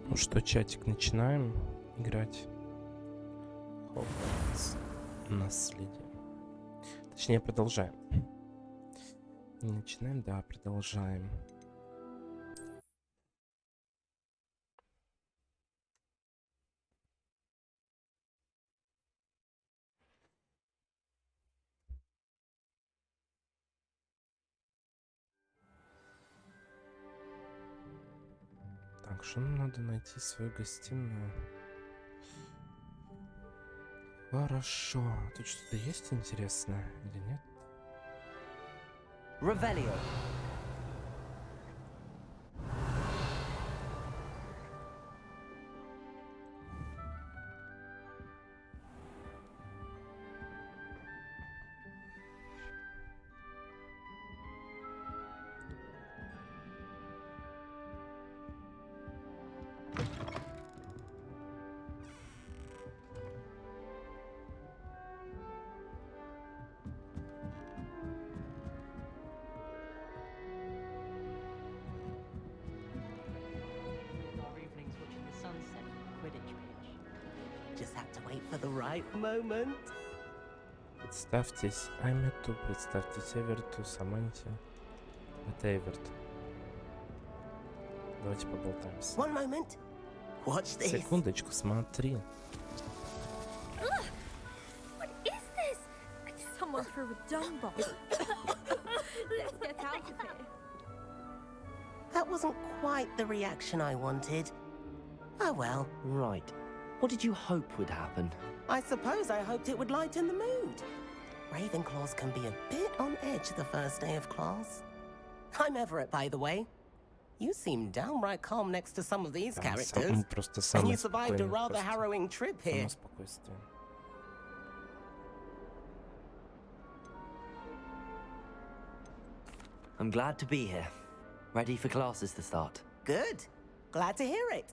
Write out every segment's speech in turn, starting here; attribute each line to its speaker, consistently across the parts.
Speaker 1: Ну что, чатик, начинаем играть Хогвартс Наследие. Точнее, продолжаем. Не начинаем, да, продолжаем. Так, что нам надо найти свою гостиную? Хорошо. Тут что-то есть интересное или нет?
Speaker 2: Revelio. Just have to wait for the right moment.
Speaker 1: Представьтесь, Аймету, представьтесь Эверту, Саманте. Это Эверт. Давайте поболтаемся.
Speaker 2: One moment. Watch this.
Speaker 1: Секундочку, смотри.
Speaker 3: What is this? Someone threw a dung bomb. Let's get out of here.
Speaker 2: That wasn't quite the reaction I wanted. Oh well.
Speaker 4: Right. What did you hope would happen?
Speaker 2: I suppose I hoped it would lighten the mood. Ravenclaws can be a bit on edge the first day of class. I'm Everett, by the way. You seem downright calm next to some of these characters. And you survived a rather harrowing trip here.
Speaker 4: I'm glad to be here. Ready for classes to start.
Speaker 2: Good. Glad to hear it.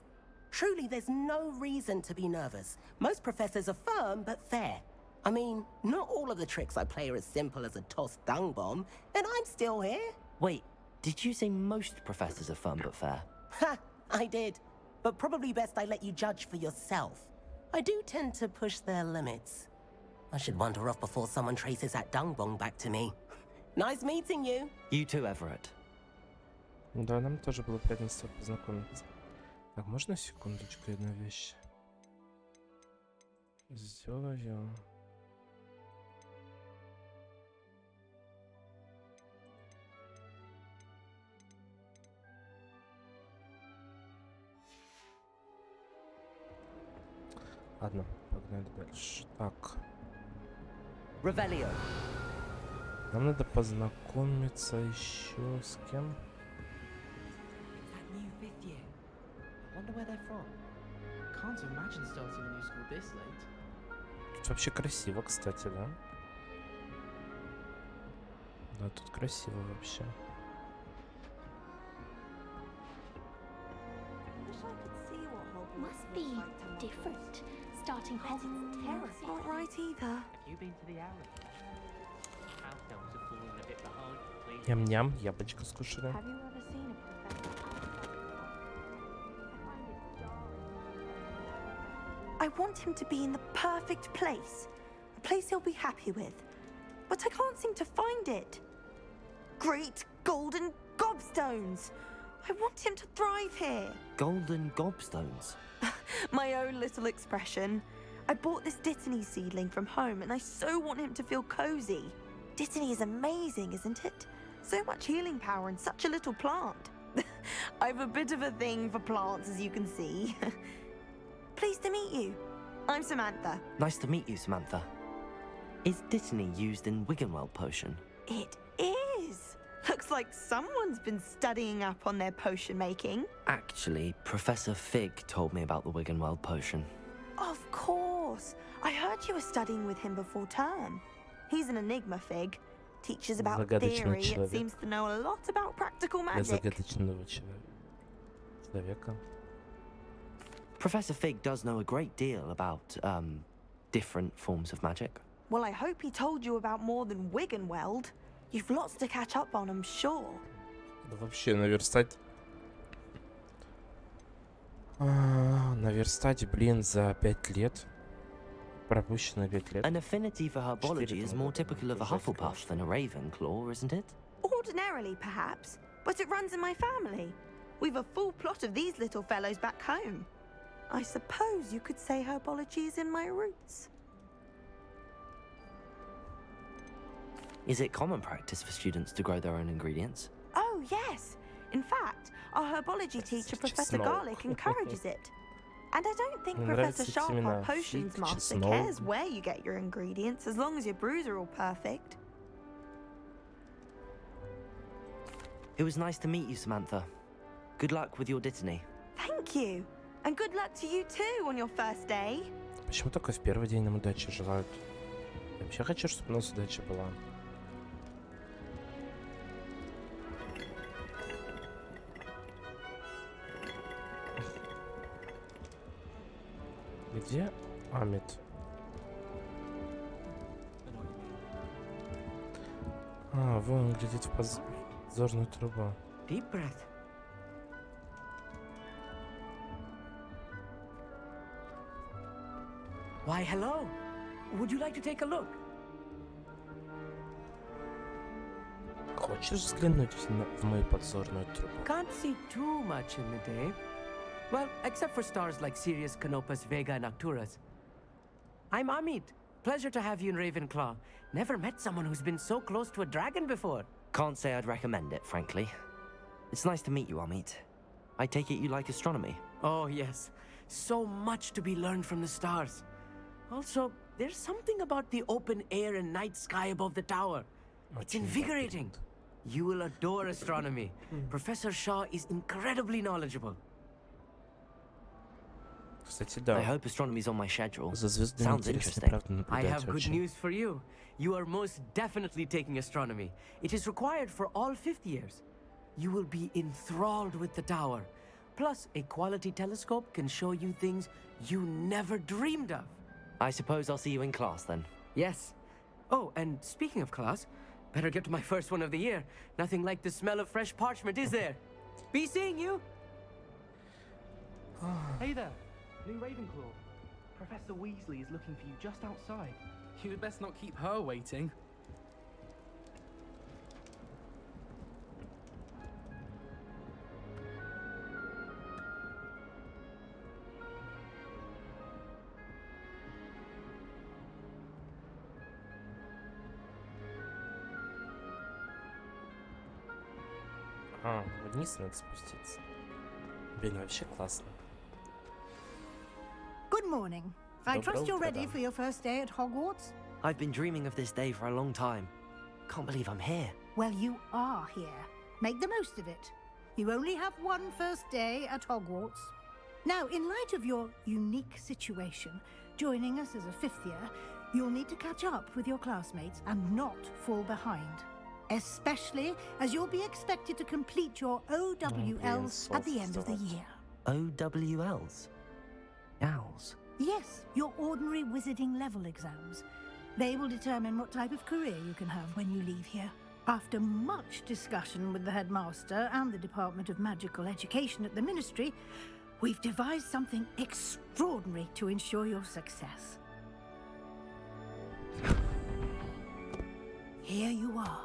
Speaker 2: Truly, there's no reason to be nervous. Most professors are firm but fair. I mean, not all of the tricks I play are as simple as a tossed dung bomb, and I'm still here.
Speaker 4: Wait, did you say most professors are fun but fair?
Speaker 2: Ha! I did. But probably best I let you judge for yourself. I do tend to push their limits. I should wander off before someone traces that dung bomb back to me. Nice meeting you.
Speaker 4: You too, Everett.
Speaker 1: Да, нам тоже было приятно с тобой познакомиться. Так, можно секундочку, одну вещь? Сделаю. Ладно, погнали дальше. Так.
Speaker 4: Revelio.
Speaker 1: Нам надо познакомиться еще с кем?
Speaker 5: Wonder where they're from. Can't imagine starting a new school this late.
Speaker 1: Тут вообще красиво, кстати, да? Да, тут красиво вообще.
Speaker 3: Must be different. Starting Hogwarts Terrace.
Speaker 6: Not right either.
Speaker 5: Have you been to the Arrow? House elves are falling a bit behind, please.
Speaker 1: Ням-ням, яблочко скушали.
Speaker 6: Have you ever seen a professor? I want him to be in the perfect place. A place he'll be happy with. But I can't seem to find it. Great golden gobstones! I want him to thrive here.
Speaker 4: Golden gobstones.
Speaker 6: My own little expression. I bought this Dittany seedling from home and I so want him to feel cozy. Dittany is amazing, isn't it? So much healing power in such a little plant. I've a bit of a thing for plants, as you can see. Pleased to meet you. I'm Samantha.
Speaker 4: Nice to meet you, Samantha. Is Dittany used in Wiggenweld potion?
Speaker 6: It is. Looks like someone's been studying up on their potion making.
Speaker 4: Actually, Professor Fig told me about the Wiggenweld potion.
Speaker 6: Of course. I heard you were studying with him before term. He's an enigma, Fig. Teaches about theory, yet seems to know a lot about practical magic.
Speaker 4: Professor Fig does know a great deal about, different forms of magic.
Speaker 6: Well, I hope he told you about more than Wiggenweld. You've lots to catch up on, I'm sure.
Speaker 1: Да вообще наверстать Наверстать, блин, за 5 лет. Пропущено 5 лет.
Speaker 4: An affinity for herbology is more typical of a Hufflepuff than a Ravenclaw, isn't it?
Speaker 6: Ordinarily, perhaps, but it runs in my family. We've a full plot of these little fellows back home. I suppose you could say herbology is in my roots.
Speaker 4: Is it common practice for students to grow their own ingredients?
Speaker 6: Oh, yes. In fact, our herbology teacher, Professor
Speaker 1: чеснок.
Speaker 6: Garlic, encourages it. And I don't think
Speaker 1: Мне
Speaker 6: Professor
Speaker 1: нравится
Speaker 6: Sharp,
Speaker 1: именно
Speaker 6: our potions
Speaker 1: фиг,
Speaker 6: master,
Speaker 1: чеснок.
Speaker 6: cares where you get your ingredients as long as your brews are all perfect.
Speaker 4: It was nice to meet you, Samantha. Good luck with your dittany.
Speaker 6: Thank you. And good luck to you too on your first day.
Speaker 1: Почему только в первый день нам удачи желают? Я вообще хочу, чтобы у нас удача была. Где Амит? А, вон он глядит в подзорную трубу.
Speaker 5: Deep breath. Why, hello. Would you like to take a look?
Speaker 1: Хочешь взглянуть в мою подзорную трубу?
Speaker 5: Can't see too much in the day. Well, except for stars like Sirius, Canopus, Vega, and Arcturus. I'm Amit. Pleasure to have you in Ravenclaw. Never met someone who's been so close to a dragon before.
Speaker 4: Can't say I'd recommend it, frankly. It's nice to meet you, Amit. I take it you like astronomy.
Speaker 5: Oh, yes. So much to be learned from the stars. Also, there's something about the open air and night sky above the tower. It's invigorating. You will adore astronomy. Professor Shaw is incredibly knowledgeable.
Speaker 1: Кстати,
Speaker 4: I
Speaker 1: да.
Speaker 4: hope astronomy's on my schedule.
Speaker 1: За звездами
Speaker 4: Sounds
Speaker 1: интересно,
Speaker 4: interesting.
Speaker 1: правда,
Speaker 5: I
Speaker 1: наблюдать
Speaker 5: have good
Speaker 1: очень.
Speaker 5: news for you. You are most definitely taking astronomy. It is required for all fifth years. You will be enthralled with the tower. Plus, a quality telescope can show you things you never dreamed of.
Speaker 4: I suppose I'll see you in class then.
Speaker 5: Yes. Oh, and speaking of class, better get to my first one of the year. Nothing like the smell of fresh parchment, is there? Be seeing you.
Speaker 7: Hey there, new Ravenclaw. Professor Weasley is looking for you just outside. You'd best not keep her waiting.
Speaker 1: А, вниз надо спуститься. Блин, вообще классно.
Speaker 8: Good morning. I
Speaker 1: Доброе
Speaker 8: trust you're
Speaker 1: утро,
Speaker 8: ready
Speaker 1: да.
Speaker 8: for your first day at Hogwarts?
Speaker 4: I've been dreaming of this day for a long time. Can't believe I'm here.
Speaker 8: Well, you are here. Make the most of it. You only have one first day at Hogwarts. Now, in light of your unique situation, joining us as a fifth year, you'll need to catch up with your classmates and not fall behind. Especially as you'll be expected to complete your OWLs at the end of the year.
Speaker 4: OWLs? Owls?
Speaker 8: Yes, your ordinary wizarding level exams. They will determine what type of career you can have when you leave here. After much discussion with the headmaster and the Department of Magical Education at the Ministry, we've devised something extraordinary to ensure your success. Here you are.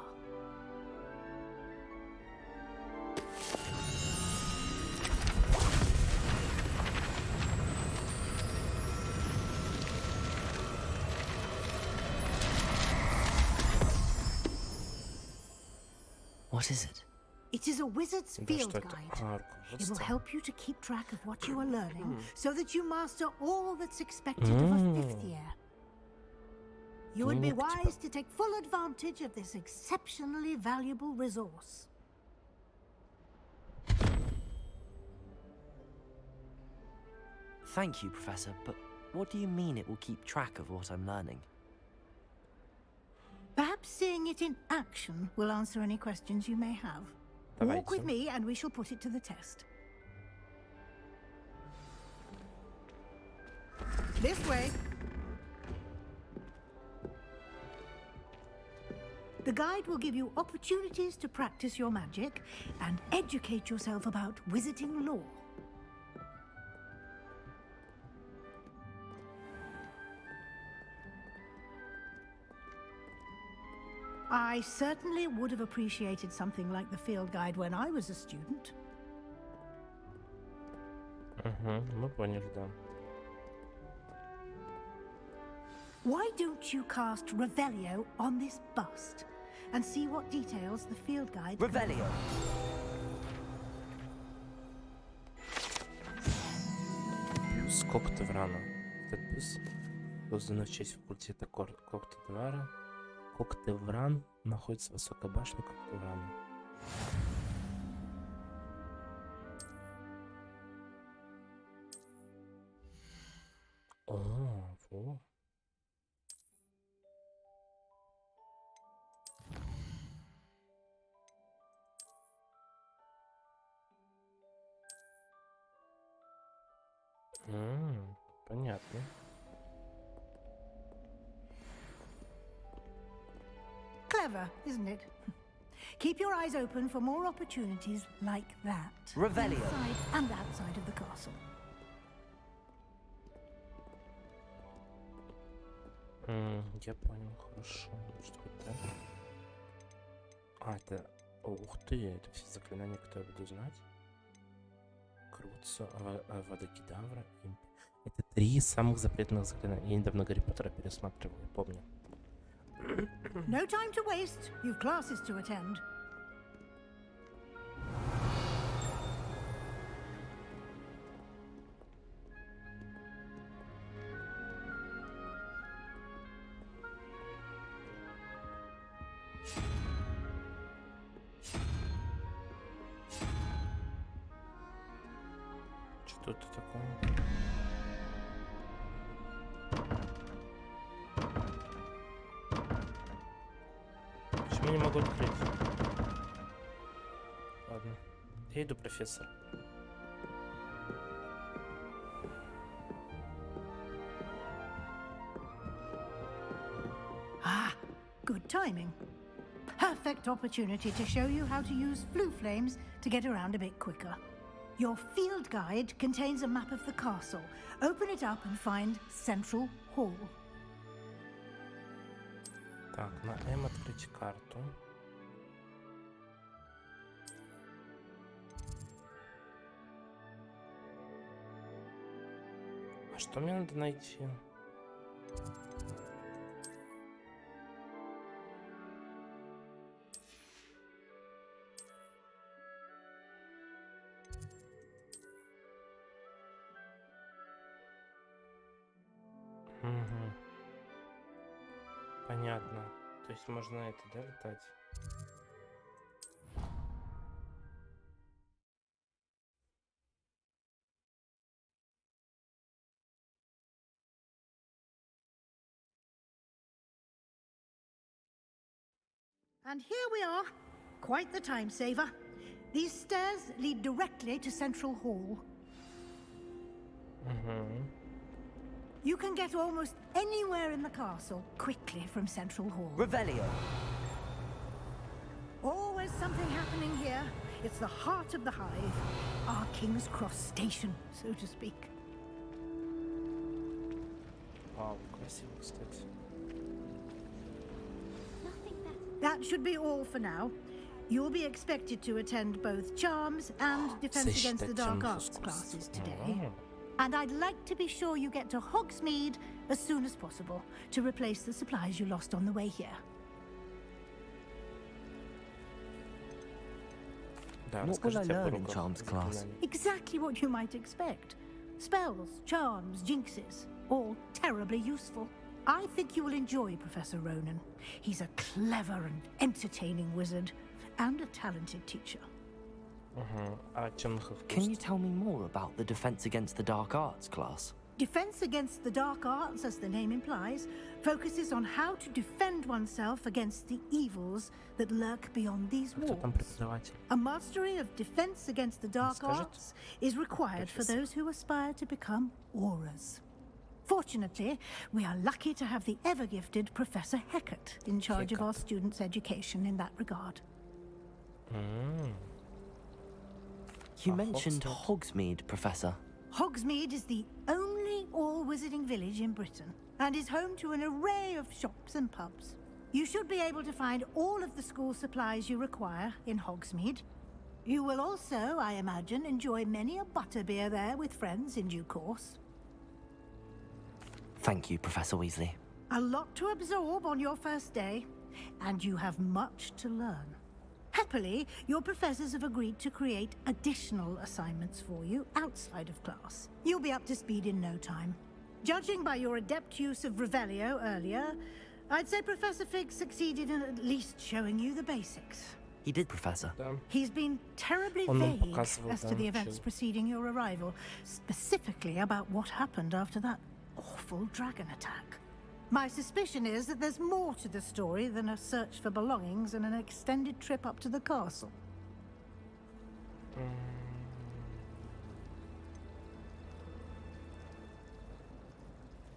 Speaker 4: What is it?
Speaker 8: It is a wizard's
Speaker 1: Да,
Speaker 8: field
Speaker 1: что это?
Speaker 8: guide.
Speaker 1: А,
Speaker 8: It will
Speaker 1: руководство.
Speaker 8: help you to keep track of what you are learning so that you master all that's expected of a fifth year. You would be
Speaker 1: Дневник, типа.
Speaker 8: wise to take full advantage of this exceptionally valuable resource.
Speaker 4: Thank you, Professor, but what do you mean it will keep track of what I'm learning?
Speaker 8: Perhaps seeing it in action will answer any questions you may have. Walk with
Speaker 1: Давайте.
Speaker 8: me and we shall put it to the test. This way. The guide will give you opportunities to practice your magic and educate yourself about wizarding lore. I certainly would have appreciated something like the field guide when I was a student.
Speaker 1: Мы поняли, да.
Speaker 8: Why don't you cast Revelio on this bust and see what details the field guide...
Speaker 4: Revelio.
Speaker 1: Плюс когти врана. Этот плюс создан в честь факультета когти Двара. Когти Вран находится в высокой башне когти Врана. О, во. Понятно.
Speaker 8: Clever, isn't it? Keep your eyes open for more opportunities like that.
Speaker 4: Revelio.
Speaker 8: Inside and outside of the castle.
Speaker 1: Я понял, хорошо. Что это? Это... Ух ты, это все заклинания, которые я буду знать. Крутся, Водокидавра, Импи. Это 3 самых запретных заклинания. Я недавно Гарри Поттера пересматривал, я помню.
Speaker 8: No time to waste. You've classes to attend.
Speaker 1: Что это такое? Почему не могу открыть? Ладно. Я иду, профессор.
Speaker 8: Ah, good timing. Perfect opportunity to show you how to use flue flames to get around a bit quicker. Your field guide contains a map of the castle. Open it up and find Central Hall.
Speaker 1: Так, на М открыть карту. А что мне надо найти? Угу. Понятно. То есть можно это, да, летать?
Speaker 8: And here we are. Quite the time saver. These stairs lead directly to Central Hall. You can get almost anywhere in the castle quickly from Central Hall.
Speaker 4: Revelio.
Speaker 8: Always something happening here. It's the heart of the hive. Our King's Cross station, so to speak.
Speaker 1: Вау, красиво, кстати.
Speaker 3: Nothing better.
Speaker 8: That should be all for now. You'll be expected to attend both Charms and Defense Against the Dark Arts classes today. And I'd like to be sure you get to Hogsmid as soon as possible to replace the supplies you lost on the way here.
Speaker 1: Да,
Speaker 4: What will I
Speaker 1: расскажите об
Speaker 4: learn in
Speaker 1: уроках
Speaker 4: Charms class?
Speaker 1: заклинаний.
Speaker 8: Exactly what you might expect. Spells, charms, jinxes, all terribly useful. I think you will enjoy Professor Ronan. He's a clever and entertaining wizard and a talented teacher.
Speaker 1: А темных
Speaker 4: Can you
Speaker 1: искусств?
Speaker 4: tell me more about the Defense Against the Dark Arts class?
Speaker 8: Defense Against the Dark Arts, as the name implies, focuses on how to defend oneself against the evils that lurk beyond these
Speaker 1: Кто там
Speaker 8: walls.
Speaker 1: преподаватель?
Speaker 8: A mastery of Defense Against the Dark
Speaker 1: Скажет,
Speaker 8: Arts is required for
Speaker 1: профессор.
Speaker 8: those who aspire to become auras. Fortunately, we are lucky to have the ever-gifted Professor Hecat in charge of our
Speaker 1: Hecat.
Speaker 8: students' education in that regard.
Speaker 4: You
Speaker 1: Ah,
Speaker 4: mentioned
Speaker 1: Hogsmid.
Speaker 4: Hogsmeade, Professor.
Speaker 8: Hogsmeade is the only all-wizarding village in Britain and is home to an array of shops and pubs. You should be able to find all of the school supplies you require in Hogsmeade. You will also, I imagine, enjoy many a butterbeer there with friends in due course.
Speaker 4: Thank you, Professor Weasley.
Speaker 8: A lot to absorb on your first day, and you have much to learn. Happily, your professors have agreed to create additional assignments for you outside of class. You'll be up to speed in no time. Judging by your adept use of Revelio earlier, I'd say Professor Fig succeeded in at least showing you the basics.
Speaker 4: He did, Professor.
Speaker 8: He's been terribly
Speaker 1: Он нам
Speaker 8: vague
Speaker 1: показывал,
Speaker 8: as to
Speaker 1: да,
Speaker 8: the events
Speaker 1: чё.
Speaker 8: preceding your arrival, specifically about what happened after that awful dragon attack. My suspicion is that there's more to the story than a search for belongings and an extended trip up to the castle.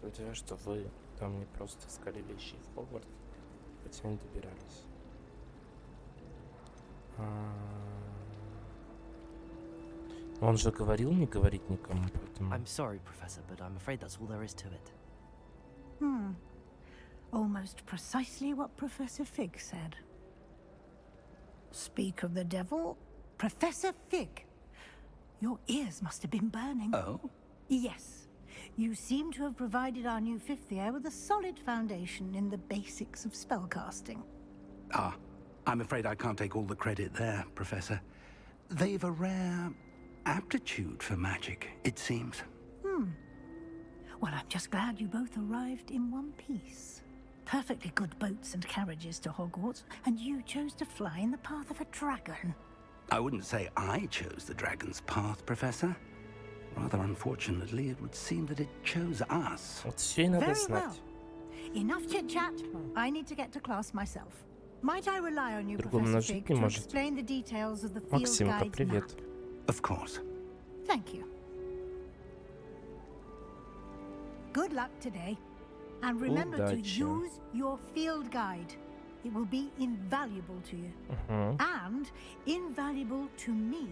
Speaker 1: Подозреваю, что вы там не просто искали вещи в Хогвартс, хотя не добирались. Он же говорил не говорить никому, поэтому...
Speaker 4: I'm sorry, Professor, but I'm afraid that's all there is to it.
Speaker 8: Almost precisely what Professor Fig said. Speak of the devil, Professor Fig. Your ears must have been burning.
Speaker 9: Oh?
Speaker 8: Yes. You seem to have provided our new fifth year with a solid foundation in the basics of spellcasting.
Speaker 9: Ah, I'm afraid I can't take all the credit there, Professor. They've a rare aptitude for magic, it seems.
Speaker 8: Well, I'm just glad you both arrived in one piece. Perfectly good boats and carriages to Hogwarts, and you chose to fly in the path of a dragon.
Speaker 9: I wouldn't say I chose the dragon's path, Professor. Rather unfortunately, it would seem that it chose us.
Speaker 1: Вот все и надо
Speaker 8: Very
Speaker 1: знать.
Speaker 8: well. Enough chit-chat. I need to get to class myself. Might I rely on you,
Speaker 1: Другому
Speaker 8: Professor
Speaker 1: нажать
Speaker 8: Fig,
Speaker 1: не
Speaker 8: to
Speaker 1: может.
Speaker 8: explain the details of the field
Speaker 1: Максимка,
Speaker 8: guide's
Speaker 1: привет.
Speaker 8: map?
Speaker 9: Of course.
Speaker 8: Thank you. Good luck today. And remember to
Speaker 1: Удачи.
Speaker 8: use your field guide. It will be invaluable to you. And invaluable to me,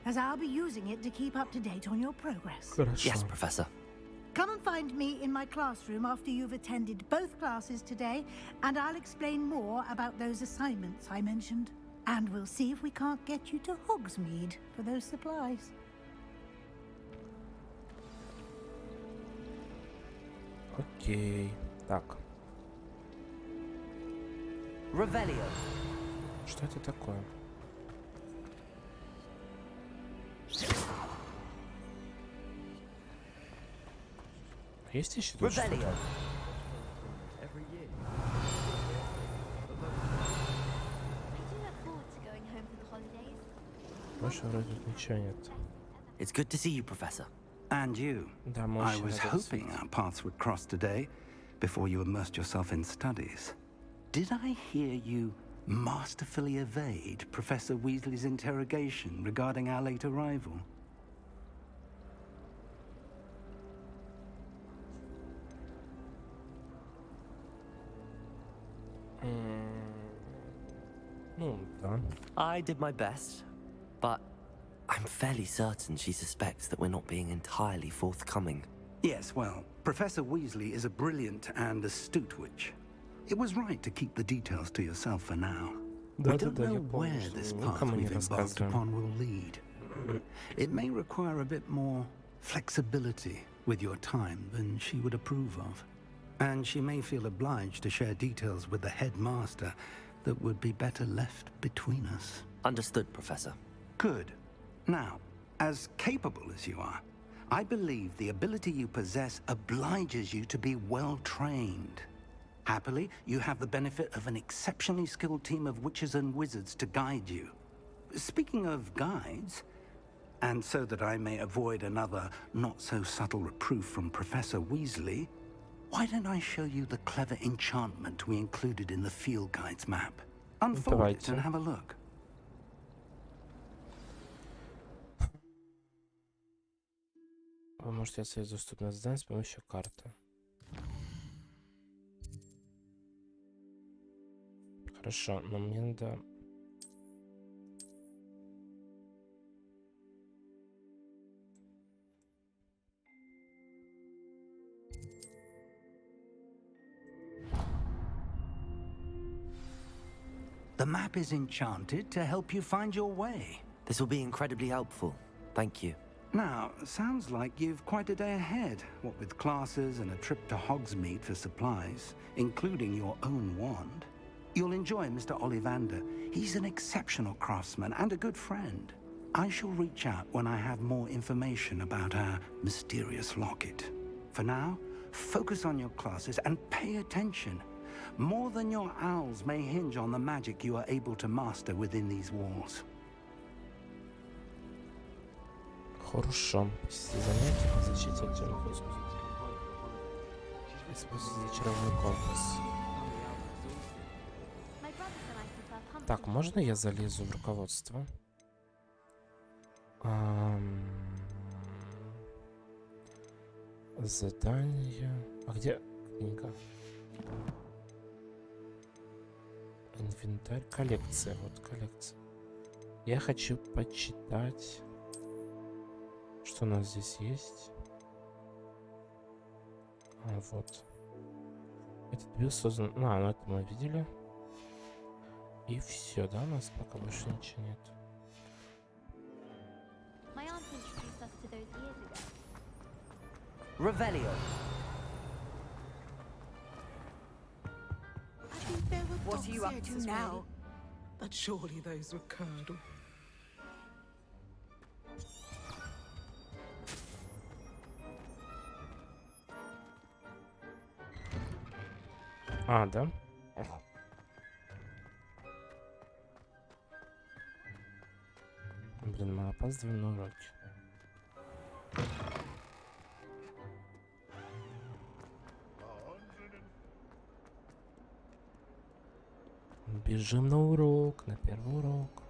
Speaker 8: as I'll be using it to keep up to date on your progress.
Speaker 1: Хорошо.
Speaker 4: Yes, Professor.
Speaker 8: Come and find me in my classroom after you've attended both classes today, and I'll explain more about those assignments I mentioned. And we'll see if we can't get you to Hogsmeade for those supplies.
Speaker 1: Окей. Так,
Speaker 4: Revelio.
Speaker 1: что это такое? Есть еще тут что-то?
Speaker 4: Revelio.
Speaker 3: I do look forward to going home for the holidays.
Speaker 1: Больше вроде тут ничего нет.
Speaker 4: It's good to see you, Professor.
Speaker 9: And you.
Speaker 1: Да, мы
Speaker 9: I
Speaker 1: очень
Speaker 9: was
Speaker 1: рады
Speaker 9: hoping our paths would cross today, before you immersed yourself in studies. Did I hear you masterfully evade Professor Weasley's interrogation regarding our late arrival?
Speaker 1: Ну, да.
Speaker 4: I did my best, but I'm fairly certain she suspects that we're not being entirely forthcoming.
Speaker 9: Yes, well, Professor Weasley is a brilliant and astute witch. It was right to keep the details to yourself for now.
Speaker 1: Да,
Speaker 9: We
Speaker 1: да,
Speaker 9: don't
Speaker 1: да,
Speaker 9: know
Speaker 1: я помню,
Speaker 9: where
Speaker 1: что
Speaker 9: this
Speaker 1: мы
Speaker 9: path
Speaker 1: никому не
Speaker 9: we've embarked
Speaker 1: рассказываем.
Speaker 9: upon will lead. It may require a bit more flexibility with your time than she would approve of. And she may feel obliged to share details with the headmaster that would be better left between us.
Speaker 4: Understood, Professor.
Speaker 9: Good. Now, as capable as you are, I believe the ability you possess obliges you to be well trained. Happily, you have the benefit of an exceptionally skilled team of witches and wizards to guide you. Speaking of guides, and so that I may avoid another not-so-subtle reproof from Professor Weasley, why don't I show you the clever enchantment we included in the field guide's map? Unfold it and have a look.
Speaker 1: Вы можете отследить доступное задание с помощью карты. Хорошо, но мне надо...
Speaker 9: The map is enchanted to help you find your way.
Speaker 4: This will be incredibly helpful. Thank you.
Speaker 9: Now, sounds like you've quite a day ahead, what with classes and a trip to Hogsmeade for supplies, including your own wand. You'll enjoy Mr. Ollivander. He's an exceptional craftsman and a good friend. I shall reach out when I have more information about our mysterious locket. For now, focus on your classes and pay attention. More than your owls may hinge on the magic you are able to master within these walls.
Speaker 1: Хорошо. Посети занятия по защите от темных использовать. Используйте зачарованный компас. Так, можно я залезу в руководство? Задание. А где книга? Инвентарь, коллекция. Вот коллекция. Я хочу почитать, что у нас здесь есть. Вот. Этот бюст создан. Ну это мы видели. И все, да, у нас пока больше ничего нет.
Speaker 5: Revelio.
Speaker 10: What are you up to now? But surely those were curdle.
Speaker 1: Да? Блин, мы опаздываем на уроки. Бежим на урок, на первый урок.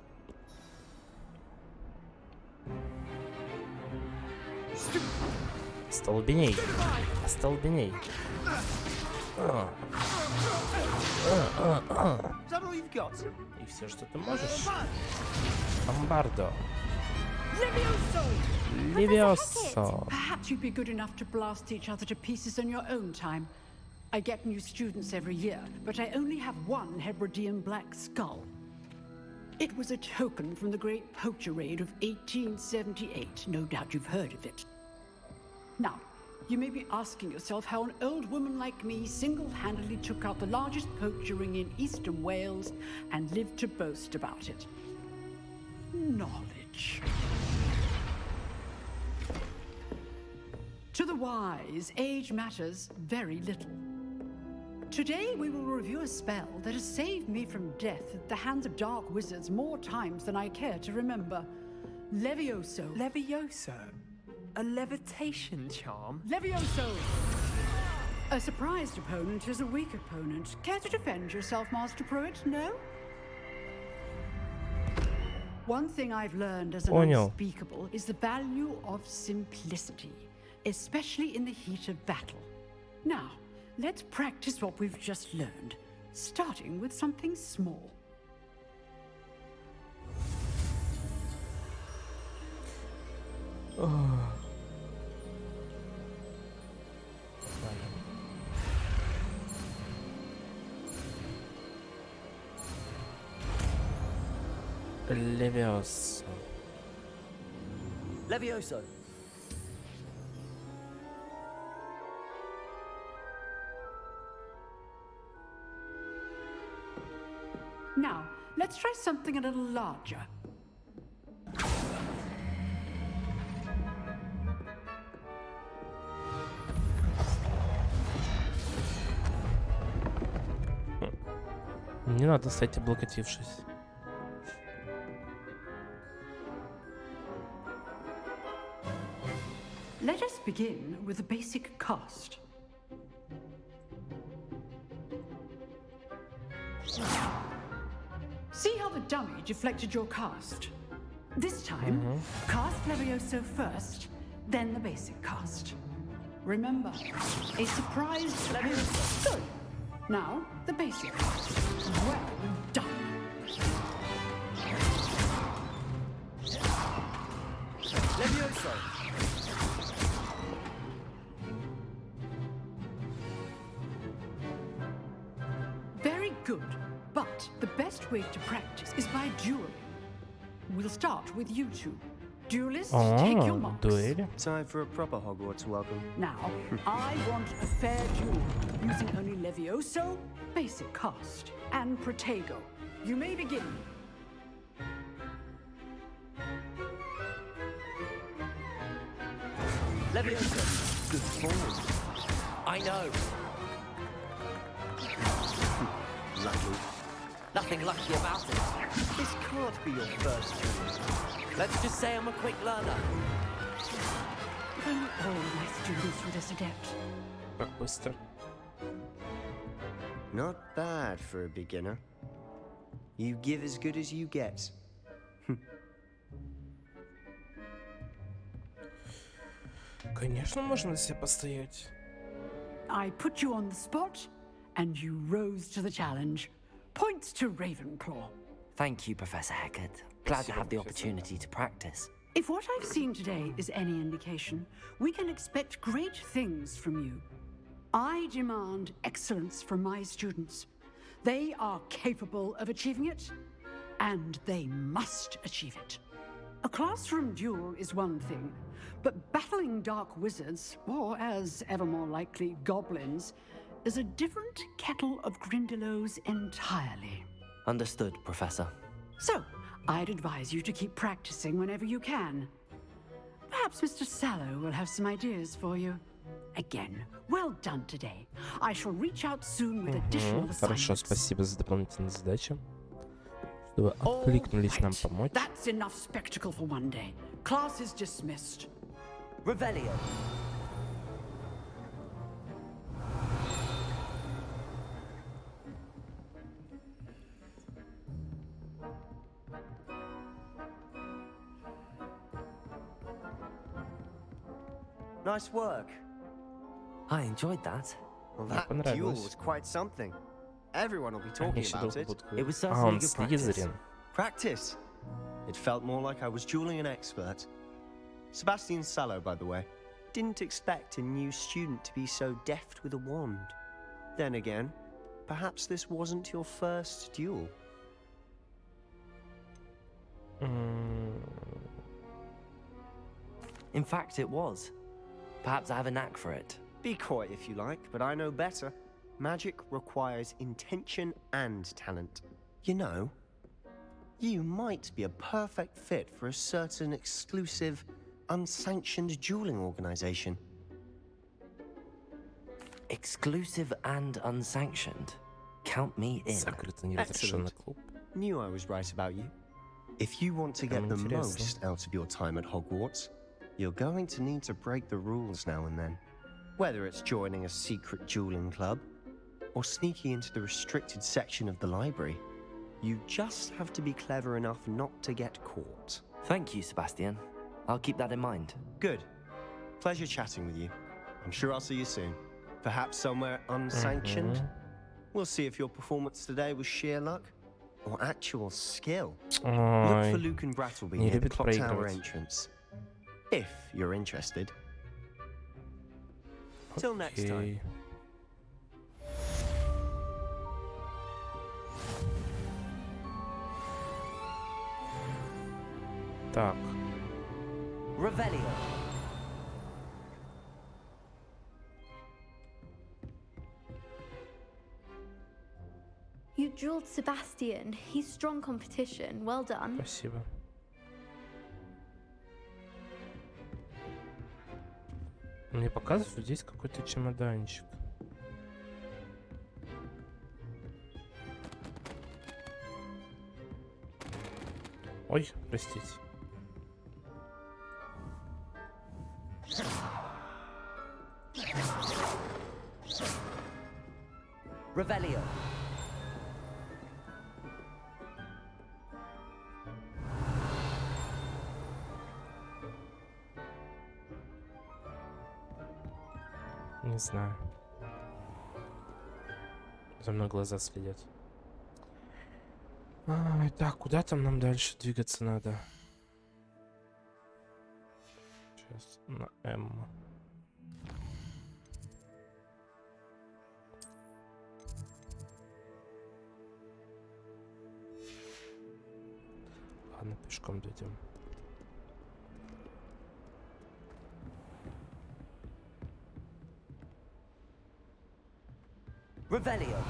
Speaker 1: Столбеней. Остолбеней. И все, что ты можешь. Бомбардо. Левиосо.
Speaker 11: Perhaps you'd be good enough to blast each other to pieces on your own time. I get new students every year, but I only have one Hebridean black skull. It was a token from the Great Poacher Raid of 1878. No doubt you've heard of it. Now, you may be asking yourself how an old woman like me single-handedly took out the largest poacher ring in eastern Wales and lived to boast about it. Knowledge. To the wise, age matters very little. Today we will review a spell that has saved me from death at the hands of dark wizards more times than I care to remember. Levioso.
Speaker 5: Levioso? A levitation charm?
Speaker 11: Levioso! A surprised opponent is a weak opponent. Care to defend yourself, Master Pruitt? No? One thing I've learned as an unspeakable is the value of simplicity, especially in the heat of battle. Now, let's practice what we've just learned, starting with something small.
Speaker 1: Levioso.
Speaker 5: Levioso.
Speaker 11: Now, let's try something a little larger.
Speaker 1: Не надо стать облокотившись.
Speaker 11: Let us begin with the basic cast. See how the dummy deflected your cast? This time, cast Levioso first, then the basic cast. Remember, a surprise Levioso. Good. Now, the basic cast. Well done.
Speaker 5: Levioso.
Speaker 11: Very good. But the best way way to practice is by dueling. We'll start with you two. Duelists, take your marks.
Speaker 1: Дуэли.
Speaker 12: Time for a proper Hogwarts welcome.
Speaker 11: Now, I want a fair duel, using only Levioso, basic cast, and Protego. You may begin.
Speaker 4: Levioso. Good form. I know. Lucky. Nothing lucky about it.
Speaker 12: This can't be your first duel.
Speaker 4: Let's just say I'm a quick learner.
Speaker 11: If only all my students were this adept.
Speaker 1: Как быстро.
Speaker 12: Not bad for a beginner. You give as good as you get.
Speaker 1: Конечно, можно за себя постоять.
Speaker 11: I put you on the spot, and you rose to the challenge. Points to Ravenclaw.
Speaker 4: Thank you, Professor Heckert. Glad to have the opportunity to practice.
Speaker 11: If what I've seen today is any indication, we can expect great things from you. I demand excellence from my students. They are capable of achieving it, and they must achieve it. A classroom duel is one thing, but battling dark wizards, or as ever more likely, goblins, is a different kettle of Grindylows entirely.
Speaker 4: Understood, Professor.
Speaker 11: So, I'd advise you to keep practicing whenever you can. Perhaps Mr. Sallow will have some ideas for you. Again, well done today. I shall reach out soon with additional
Speaker 1: Хорошо,
Speaker 11: assignments.
Speaker 1: спасибо за дополнительные задачи. Что вы откликнулись нам помочь.
Speaker 11: That's enough spectacle for one day. Class is dismissed.
Speaker 4: Revelio.
Speaker 12: Nice work.
Speaker 4: I enjoyed that.
Speaker 12: Well, that duel was quite something. Everyone will be talking about it.
Speaker 4: It was
Speaker 1: А,
Speaker 4: certainly
Speaker 1: он
Speaker 4: good practice.
Speaker 1: Слизерин.
Speaker 12: Practice? It felt more like I was dueling an expert. Sebastian Sallow, by the way. Didn't expect a new student to be so deft with a wand. Then again, perhaps this wasn't your first duel.
Speaker 4: In fact, it was. Perhaps I have a knack for it.
Speaker 12: Be coy if you like, but I know better. Magic requires intention and talent. You know, you might be a perfect fit for a certain exclusive, unsanctioned dueling organization.
Speaker 4: Exclusive and unsanctioned. Count me in.
Speaker 1: Закрытый неразрешенный клуб.
Speaker 12: Knew I was right about you. If you want to get the most out of your time at Hogwarts, you're going to need to break the rules now and then. Whether it's joining a secret dueling club, or sneaking into the restricted section of the library, you just have to be clever enough not to get caught.
Speaker 4: Thank you, Sebastian. I'll keep that in mind.
Speaker 12: Good. Pleasure chatting with you. I'm sure I'll see you soon. Perhaps somewhere unsanctioned? We'll see if your performance today was sheer luck or actual skill. Look for Luke and Brattleby near the clock tower entrance. If you're interested. Till next time.
Speaker 1: Так.
Speaker 4: Revelio.
Speaker 3: You dueled Sebastian. He's strong competition. Well done.
Speaker 1: Спасибо. Мне показывают, что здесь какой-то чемоданчик. Ой, простите.
Speaker 4: Revelio.
Speaker 1: Не знаю. За мной глаза следят. Так, куда там нам дальше двигаться надо? Сейчас на М. Ладно, пешком дойдем.
Speaker 4: Revelio.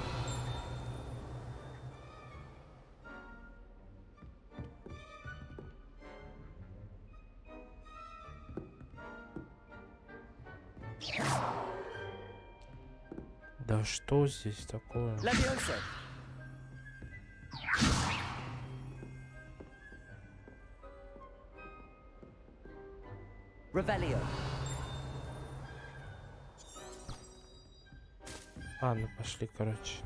Speaker 1: Да что здесь такое?
Speaker 4: Leviosa. Revelio.
Speaker 1: Ладно, пошли, короче.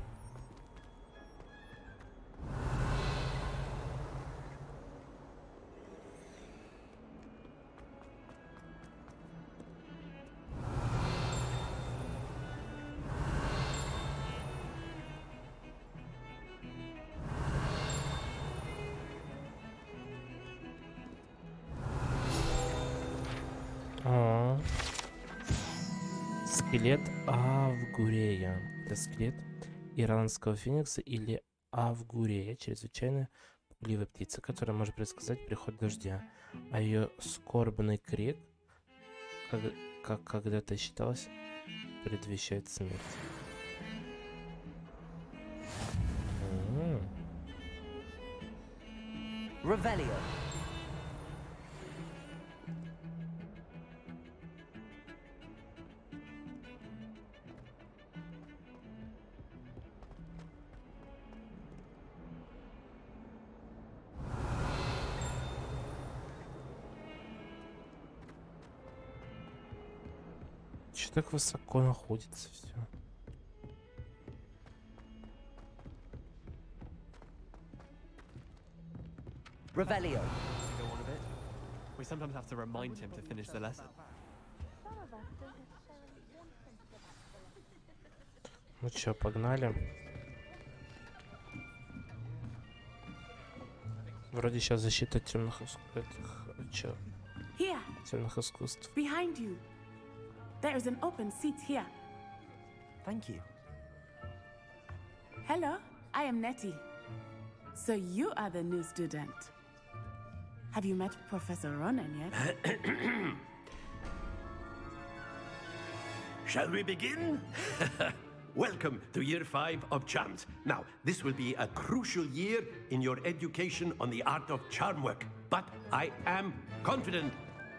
Speaker 1: Скелет Авгурея. Это скелет ирландского феникса или Авгурея, чрезвычайно пугливая птица, которая может предсказать приход дождя. А ее скорбный крик, как когда-то считалось, предвещает смерть.
Speaker 4: Revelio.
Speaker 1: Че так высоко находится все?
Speaker 4: Revelio.
Speaker 13: Go on a bit. We sometimes have to remind him to finish the lesson.
Speaker 1: Ну чё, погнали. Вроде сейчас защита темных
Speaker 14: Here,
Speaker 1: темных искусств.
Speaker 14: behind you. There is an open seat here.
Speaker 4: Thank you.
Speaker 14: Hello, I am Nettie. So you are the new student. Have you met Professor Ronan yet?
Speaker 15: Shall we begin? Welcome to year 5 of charms. Now, this will be a crucial year in your education on the art of charm work. But I am confident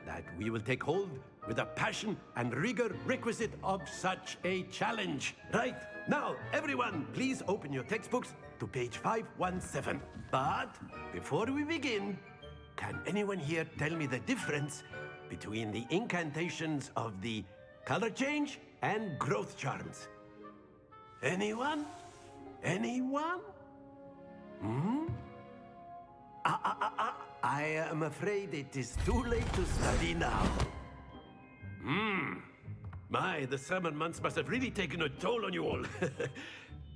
Speaker 15: that we will take hold with the passion and rigor requisite of such a challenge. Right, now, everyone, please open your textbooks to page 517. But before we begin, can anyone here tell me the difference between the incantations of the color change and growth charms? Anyone? Anyone? Hmm? I am afraid it is too late to study now. My, the summer months must have really taken a toll on you all.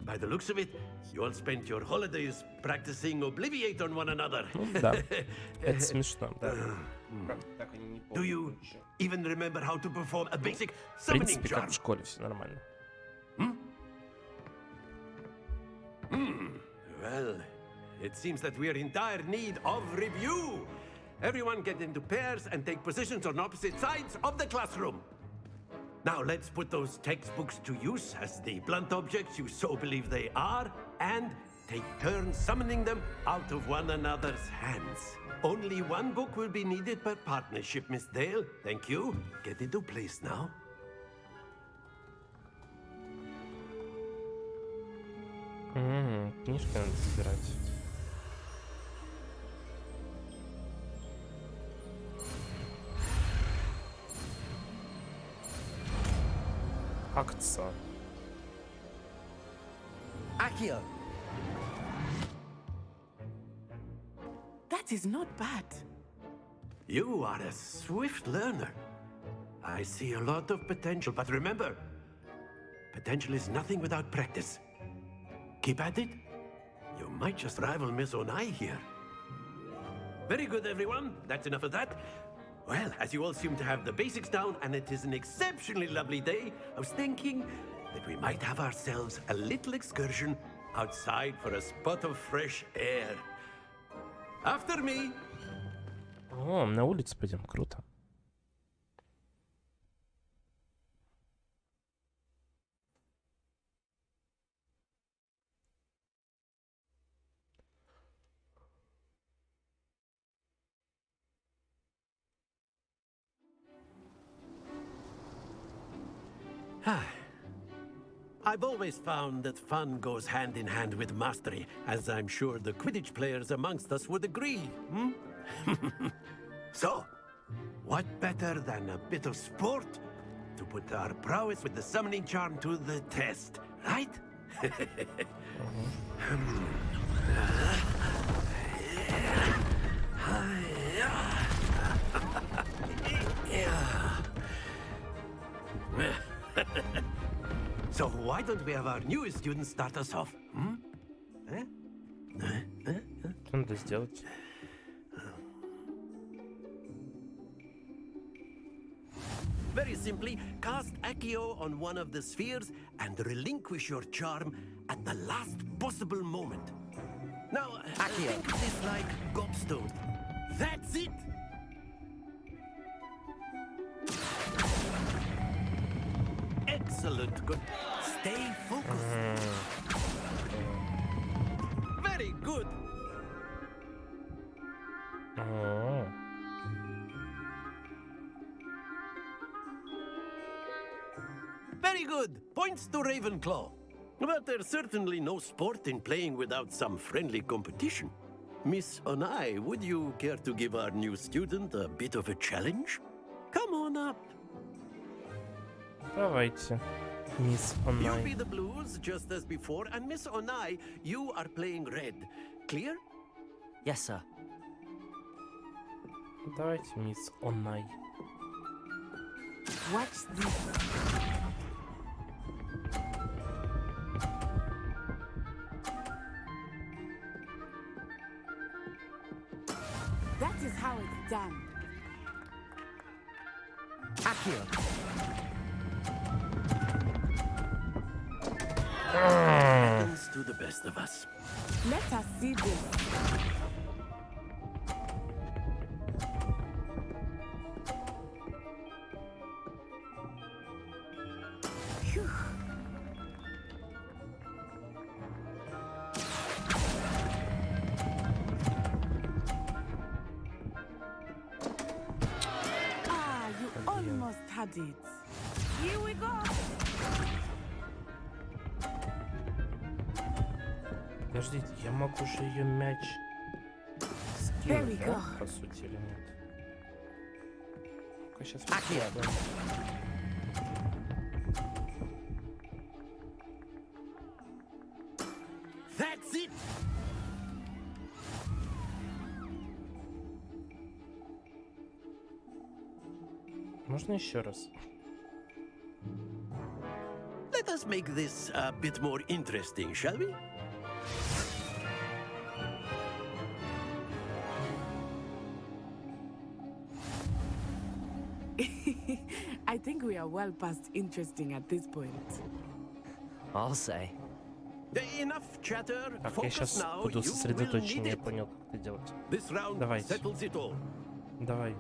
Speaker 15: By the looks of it, you all spent your holidays practicing Obliviate on one another.
Speaker 1: Да, это смешно, да.
Speaker 15: Do you even remember how to perform a basic
Speaker 1: В
Speaker 15: summoning
Speaker 1: принципе, как
Speaker 15: charm?
Speaker 1: в школе, все нормально.
Speaker 15: Well, it seems that we are in dire need of review. Everyone get into pairs and take positions on opposite sides of the classroom. Now let's put those textbooks to use as the blunt objects you so believe they are, and take turns summoning them out of one another's hands. Only one book will be needed per partnership, Miss Dale. Thank you. Get into place now.
Speaker 1: Книжки надо собирать. Акция.
Speaker 4: Accio.
Speaker 14: That is not bad.
Speaker 15: You are a swift learner. I see a lot of potential, but remember, potential is nothing without practice. Keep at it. You might just rival Miss Onai here. Very good, everyone. That's enough of that. Well, as you all seem to have the basics down, and it is an exceptionally lovely day, I was thinking that we might have ourselves a little excursion outside for a spot of fresh air. After me.
Speaker 1: О, на улицу пойдем, круто.
Speaker 15: I've always found that fun goes hand in hand with mastery, as I'm sure the Quidditch players amongst us would agree. So, what better than a bit of sport to put our prowess with the summoning charm to the test, right? So why don't we have our newest student start us off?
Speaker 1: Что надо сделать?
Speaker 15: Very simply, cast Accio on one of the spheres and relinquish your charm at the last possible moment. Now, think of this like gobstone. That's it! Excellent. Good. Stay focused. Very good. Very good. Points to Ravenclaw. But there's certainly no sport in playing without some friendly competition. Miss Onai, would you care to give our new student a bit of a challenge? Come on up.
Speaker 1: Давайте, мисс
Speaker 15: You
Speaker 1: Онай.
Speaker 15: be the blues, just as before, and Miss Onai, you are playing red. Clear?
Speaker 4: Yes, sir.
Speaker 1: Давайте, мисс Онай.
Speaker 14: Watch this. That is how it's done.
Speaker 15: Happens to the best of us.
Speaker 14: Let us see this. Phew. Ah, you almost had it. Here we go.
Speaker 1: Подождите, я могу же ее мяч
Speaker 14: There we
Speaker 1: скинуть, да?
Speaker 14: go.
Speaker 1: По сути, или нет? Ну-ка, сейчас попробуем.
Speaker 15: That's it!
Speaker 1: Можно еще раз?
Speaker 15: Let us make this a bit more interesting, shall we?
Speaker 14: I think we are well past interesting at this point.
Speaker 4: I'll say.
Speaker 15: Enough chatter.
Speaker 1: Так, я
Speaker 15: Focus
Speaker 1: сейчас
Speaker 15: now.
Speaker 1: буду
Speaker 15: You will
Speaker 1: сосредоточен,
Speaker 15: need
Speaker 1: я
Speaker 15: it.
Speaker 1: понял, как это делать.
Speaker 15: This round
Speaker 1: Давайте.
Speaker 15: settles it all.
Speaker 1: Давай.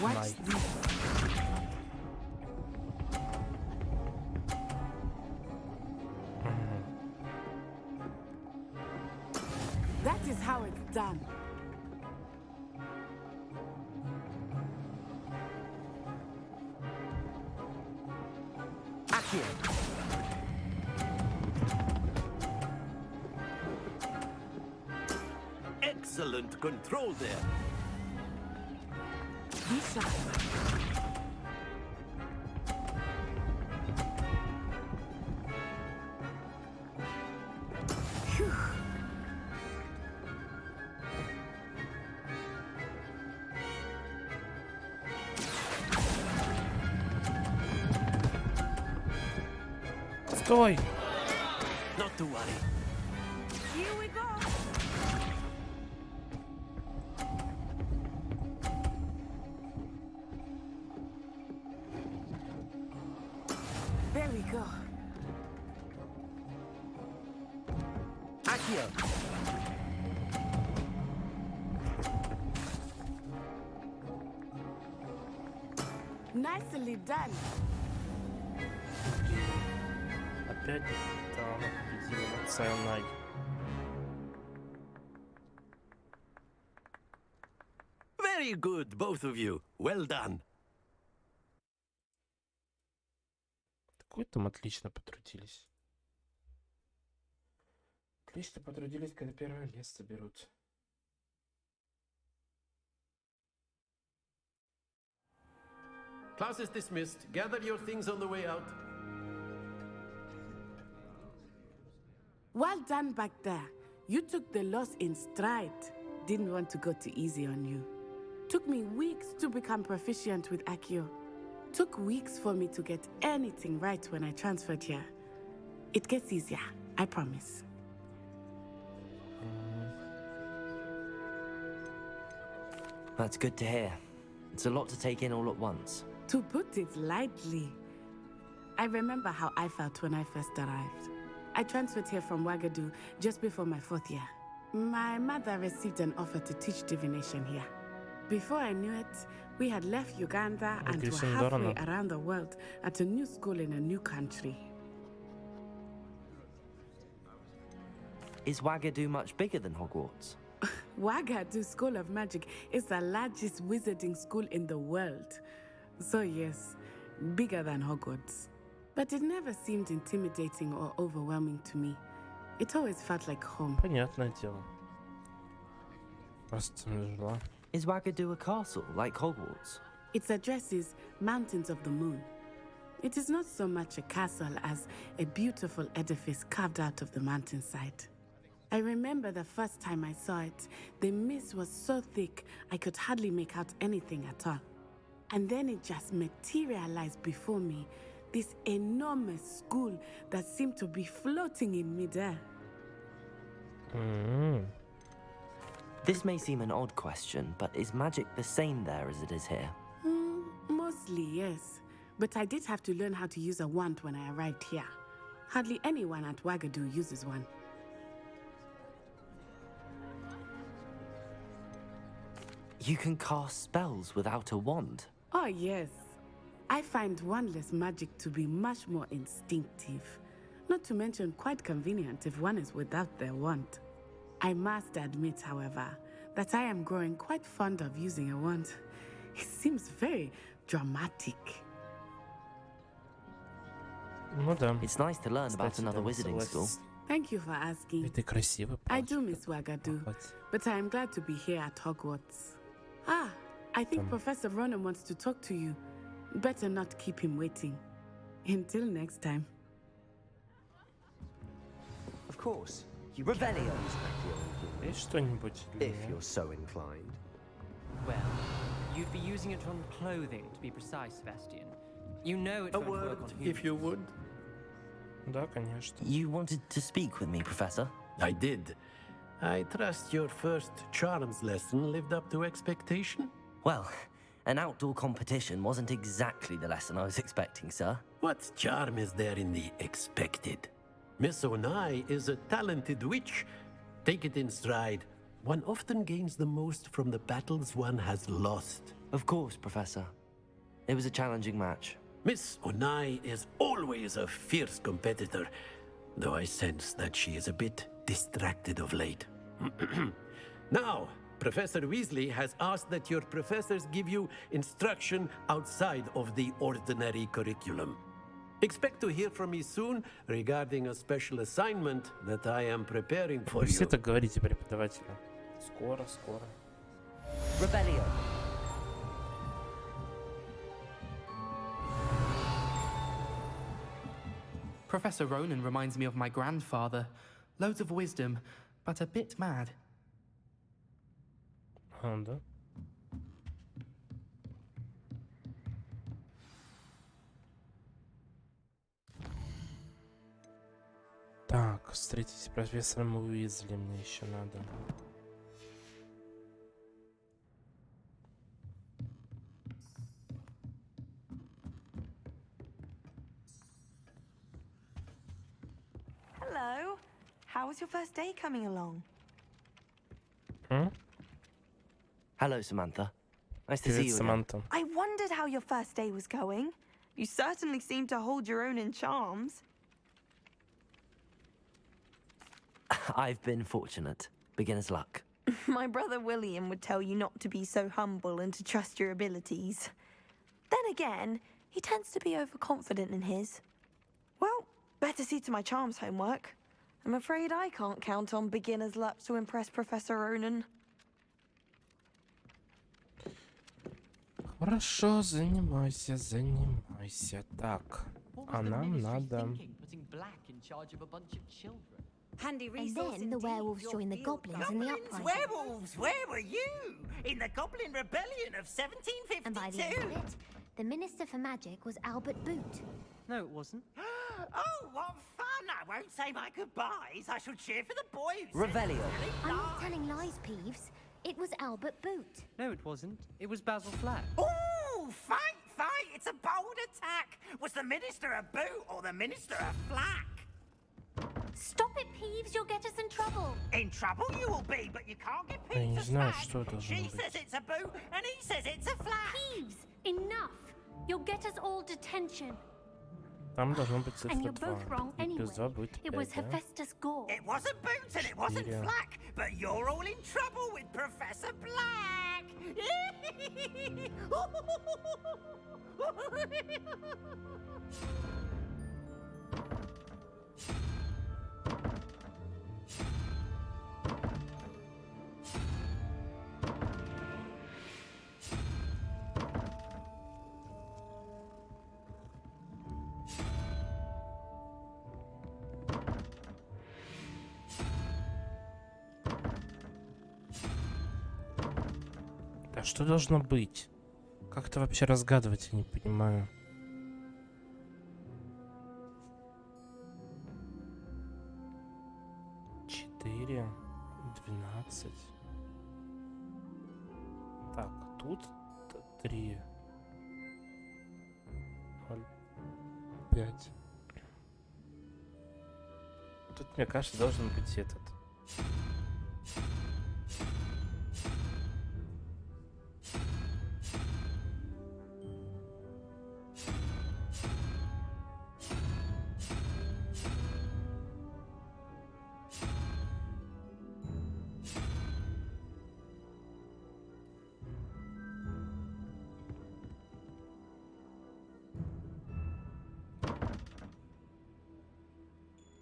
Speaker 14: Watch
Speaker 1: Онай.
Speaker 14: this. That is how it's done.
Speaker 15: Excellent control there.
Speaker 14: Be sharp. Phew.
Speaker 1: Стой!
Speaker 15: Not to worry.
Speaker 14: Here we go. There we go. Nicely done.
Speaker 1: Опять да, она победила Ционай.
Speaker 15: Very good, both of you. Well done.
Speaker 1: Какой там отлично потрудились. Отлично потрудились, когда первое место берут.
Speaker 15: Class is dismissed. Gather your things on the way out.
Speaker 14: Well done back there. You took the loss in stride. Didn't want to go too easy on you. Took me weeks to become proficient with Accio. Took weeks for me to get anything right when I transferred here. It gets easier, I promise.
Speaker 4: That's good to hear. It's a lot to take in all at once.
Speaker 14: To put it lightly, I remember how I felt when I first arrived. I transferred here from Ouagadougou just before my 4th year. My mother received an offer to teach divination here. Before I knew it, we had left Uganda and were halfway around the world at a new school in a new country.
Speaker 4: Is Ouagadougou much bigger than Hogwarts?
Speaker 14: Ouagadougou School of Magic is the largest wizarding school in the world. So yes, bigger than Hogwarts. But it never seemed intimidating or overwhelming to me. It always felt like home.
Speaker 1: Понятное дело. Просто жила.
Speaker 4: Is Ouagadougou a castle like Hogwarts?
Speaker 14: Its address is Mountains of the Moon. It is not so much a castle as a beautiful edifice carved out of the mountainside. I remember the first time I saw it, the mist was so thick I could hardly make out anything at all. And then it just materialized before me, this enormous school that seemed to be floating in midair.
Speaker 4: This may seem an odd question, but is magic the same there as it is here?
Speaker 14: Mostly, yes. But I did have to learn how to use a wand when I arrived here. Hardly anyone at Ouagadougou uses one.
Speaker 4: You can cast spells without a wand?
Speaker 14: Oh, yes. I find wandless magic to be much more instinctive. Not to mention quite convenient if one is without their wand. I must admit, however, that I am growing quite fond of using a wand. It seems very dramatic.
Speaker 4: It's nice to learn about another wizarding school.
Speaker 14: Thank you for asking. I do miss Ouagadougou, but I am glad to be here at Hogwarts. I think Professor Ronan wants to talk to you. Better not keep him waiting. Until next time.
Speaker 12: Of course. You Revelio. If you're so inclined.
Speaker 16: Well, you'd be using it on clothing, to be precise, Sebastian. You know it won't work on humans.
Speaker 15: If you would.
Speaker 1: Да, конечно.
Speaker 4: You wanted to speak with me, Professor?
Speaker 15: I did. I trust your first charms lesson lived up to expectation?
Speaker 4: Well, an outdoor competition wasn't exactly the lesson I was expecting, sir.
Speaker 15: What charm is there in the expected? Miss Onai is a talented witch. Take it in stride. One often gains the most from the battles one has lost.
Speaker 4: Of course, Professor. It was a challenging match.
Speaker 15: Miss Onai is always a fierce competitor, though I sense that she is a bit distracted of late. Now, Professor Weasley has asked that your professors give you instruction outside of the ordinary curriculum. Expect to hear from me soon regarding a special assignment that I am preparing for you.
Speaker 1: Все так говорите, преподаватели. Скоро, скоро.
Speaker 4: Revelio.
Speaker 7: Professor Ronan reminds me of my grandfather. Loads of wisdom, but a bit mad.
Speaker 1: Да. Так, встретитесь с профессором Уизли, мне еще надо.
Speaker 6: Hello. How was your first day coming along?
Speaker 4: Hello, Samantha. Nice to see
Speaker 1: Привет,
Speaker 4: you again.
Speaker 1: Саманта.
Speaker 6: I wondered how your first day was going. You certainly seem to hold your own in charms.
Speaker 4: I've been fortunate. Beginner's luck.
Speaker 6: My brother William would tell you not to be so humble and to trust your abilities. Then again, he tends to be overconfident in his. Well, better see to my charms homework. I'm afraid I can't count on beginner's luck to impress Professor Ronan.
Speaker 1: Хорошо, занимайся, занимайся. Так, а нам надо...
Speaker 16: Putting black in charge of a bunch of children.
Speaker 3: Handy
Speaker 17: And
Speaker 3: resource
Speaker 17: then the werewolves joined the goblins in the uprising.
Speaker 18: Werewolves, where were you? In the Goblin Rebellion of 1752?
Speaker 17: And by the end of it, the Minister for Magic was Albert Boot.
Speaker 16: No, it wasn't.
Speaker 18: Oh, what fun! I won't say my goodbyes. I shall cheer for the boys.
Speaker 4: Revelio.
Speaker 17: I'm not telling lies, Peeves. It was Albert Boot.
Speaker 16: No, it wasn't. It was Basil Flack.
Speaker 18: Oh, fight, fight! It's a bold attack. Was the Minister a boot or the Minister a flack?
Speaker 17: Stop it, Peeves. You'll get us in trouble.
Speaker 18: In trouble you will be, but you can't get
Speaker 1: Я не
Speaker 18: Peeves a
Speaker 1: знаю,
Speaker 18: flag.
Speaker 1: что должно
Speaker 18: She
Speaker 1: быть.
Speaker 18: says it's a boot, and he says it's a flack.
Speaker 17: Peeves, enough. You'll get us all detention.
Speaker 1: Там должно быть
Speaker 17: And
Speaker 1: цифра
Speaker 17: you're both
Speaker 1: 2.
Speaker 17: wrong anyway.
Speaker 1: Плюс 2 будет
Speaker 17: It was
Speaker 1: 5, да?
Speaker 17: Hephaestus Gore.
Speaker 18: It wasn't boot and it wasn't
Speaker 1: Yeah.
Speaker 18: flack, but you're all in trouble with Professor Black.
Speaker 1: Да что должно быть? Как это вообще разгадывать, я не понимаю. Четыре, 12. Так, тут 3, 0, 5. Тут, мне кажется, должен быть этот.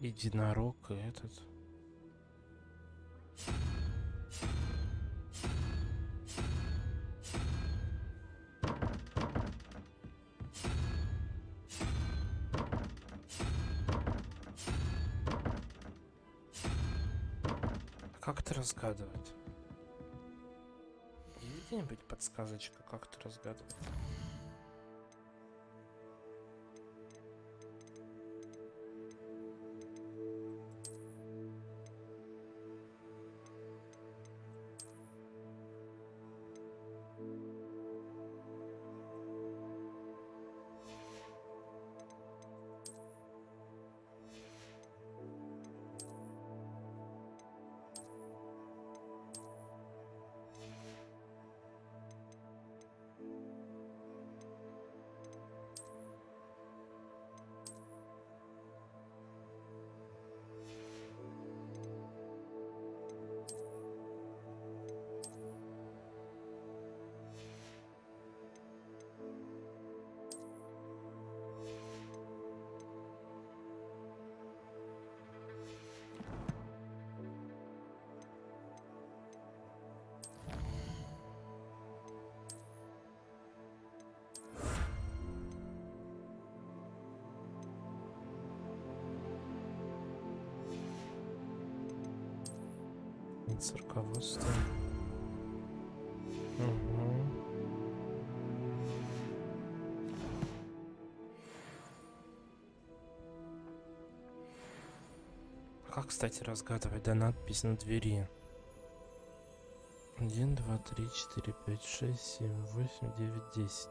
Speaker 1: Единорог и этот. Как это разгадывать? Есть где-нибудь подсказочка, как это разгадывать? Руководство. Угу. Как, кстати, разгадывать надпись на двери? 1, 2, 3, 4, 5, 6, 7, 8, 9, 10.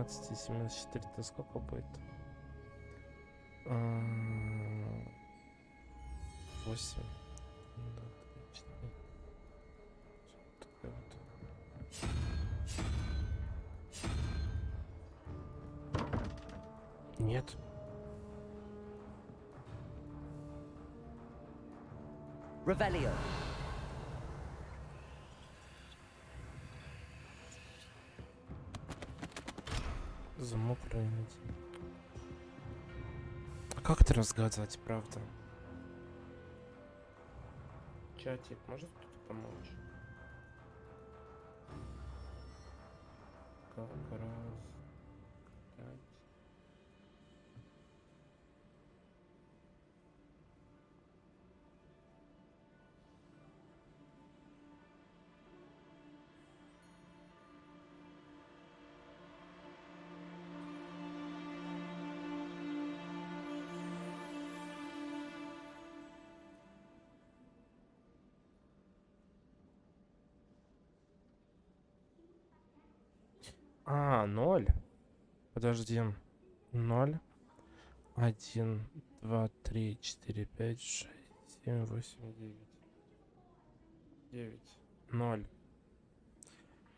Speaker 1: 17 и 74, это сколько будет? 8. Нет.
Speaker 4: Revelio.
Speaker 1: Замок проверить. А как это разгадывать, правда? Чатик, может кто-то помочь? Как раз. 5. А, 0. Подожди. 0. 1, 2, 3, 4, 5, 6, 7, 8, 9. 9. 0.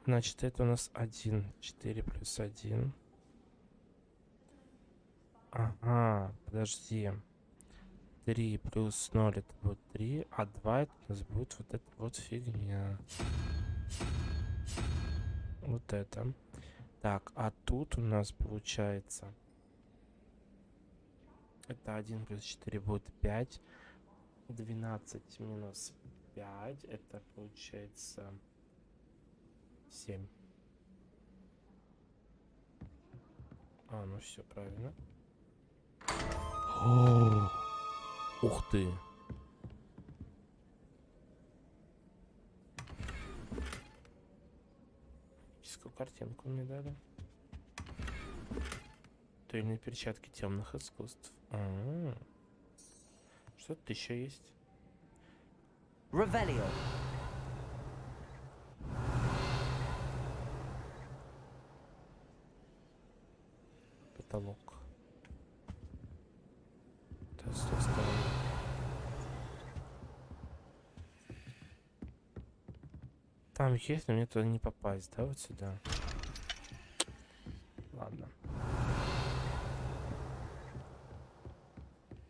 Speaker 1: Значит, это у нас 1. 4 плюс 1. Ага, подожди. 3 плюс 0 это будет 3, а 2 это у нас будет вот эта вот фигня. Вот это. Так, а тут у нас получается... Это 1 плюс 4 будет 5. 12 минус 5. Это получается 7. А, ну все, правильно. О, ух ты. Картинку мне дали. Тыльные перчатки темных искусств. Что тут еще есть?
Speaker 4: Revelio.
Speaker 1: Потолок. Да, с той стороны. Там есть, но мне туда не попасть, да, вот сюда. Ладно.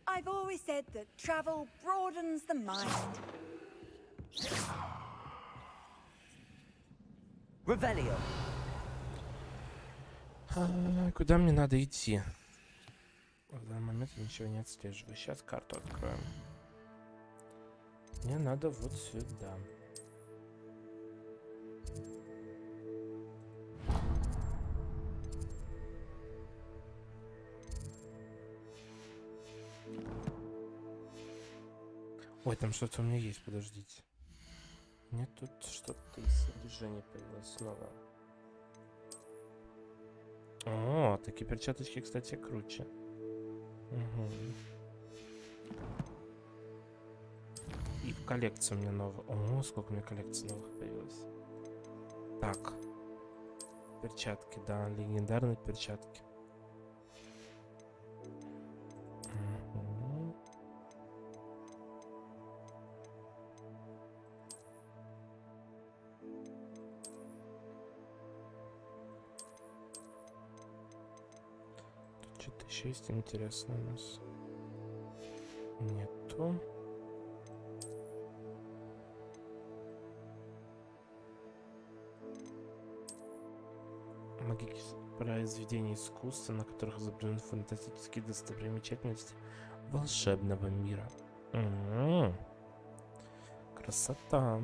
Speaker 19: I've always said that travel broadens the mind.
Speaker 4: Revelio.
Speaker 1: Куда мне надо идти? В данный момент я ничего не отслеживаю. Сейчас карту откроем. Мне надо вот сюда. Ой, там что-то у меня есть, подождите. Мне тут что-то из движения появилось снова. О, такие перчаточки, кстати, круче. Угу. И в коллекции у меня новая. О, сколько у меня коллекций новых появилось. Так. Перчатки, да, легендарные перчатки. Что-то еще есть интересное у нас. Нету. Магические произведения искусства, на которых изображены фантастические достопримечательности волшебного мира. Красота.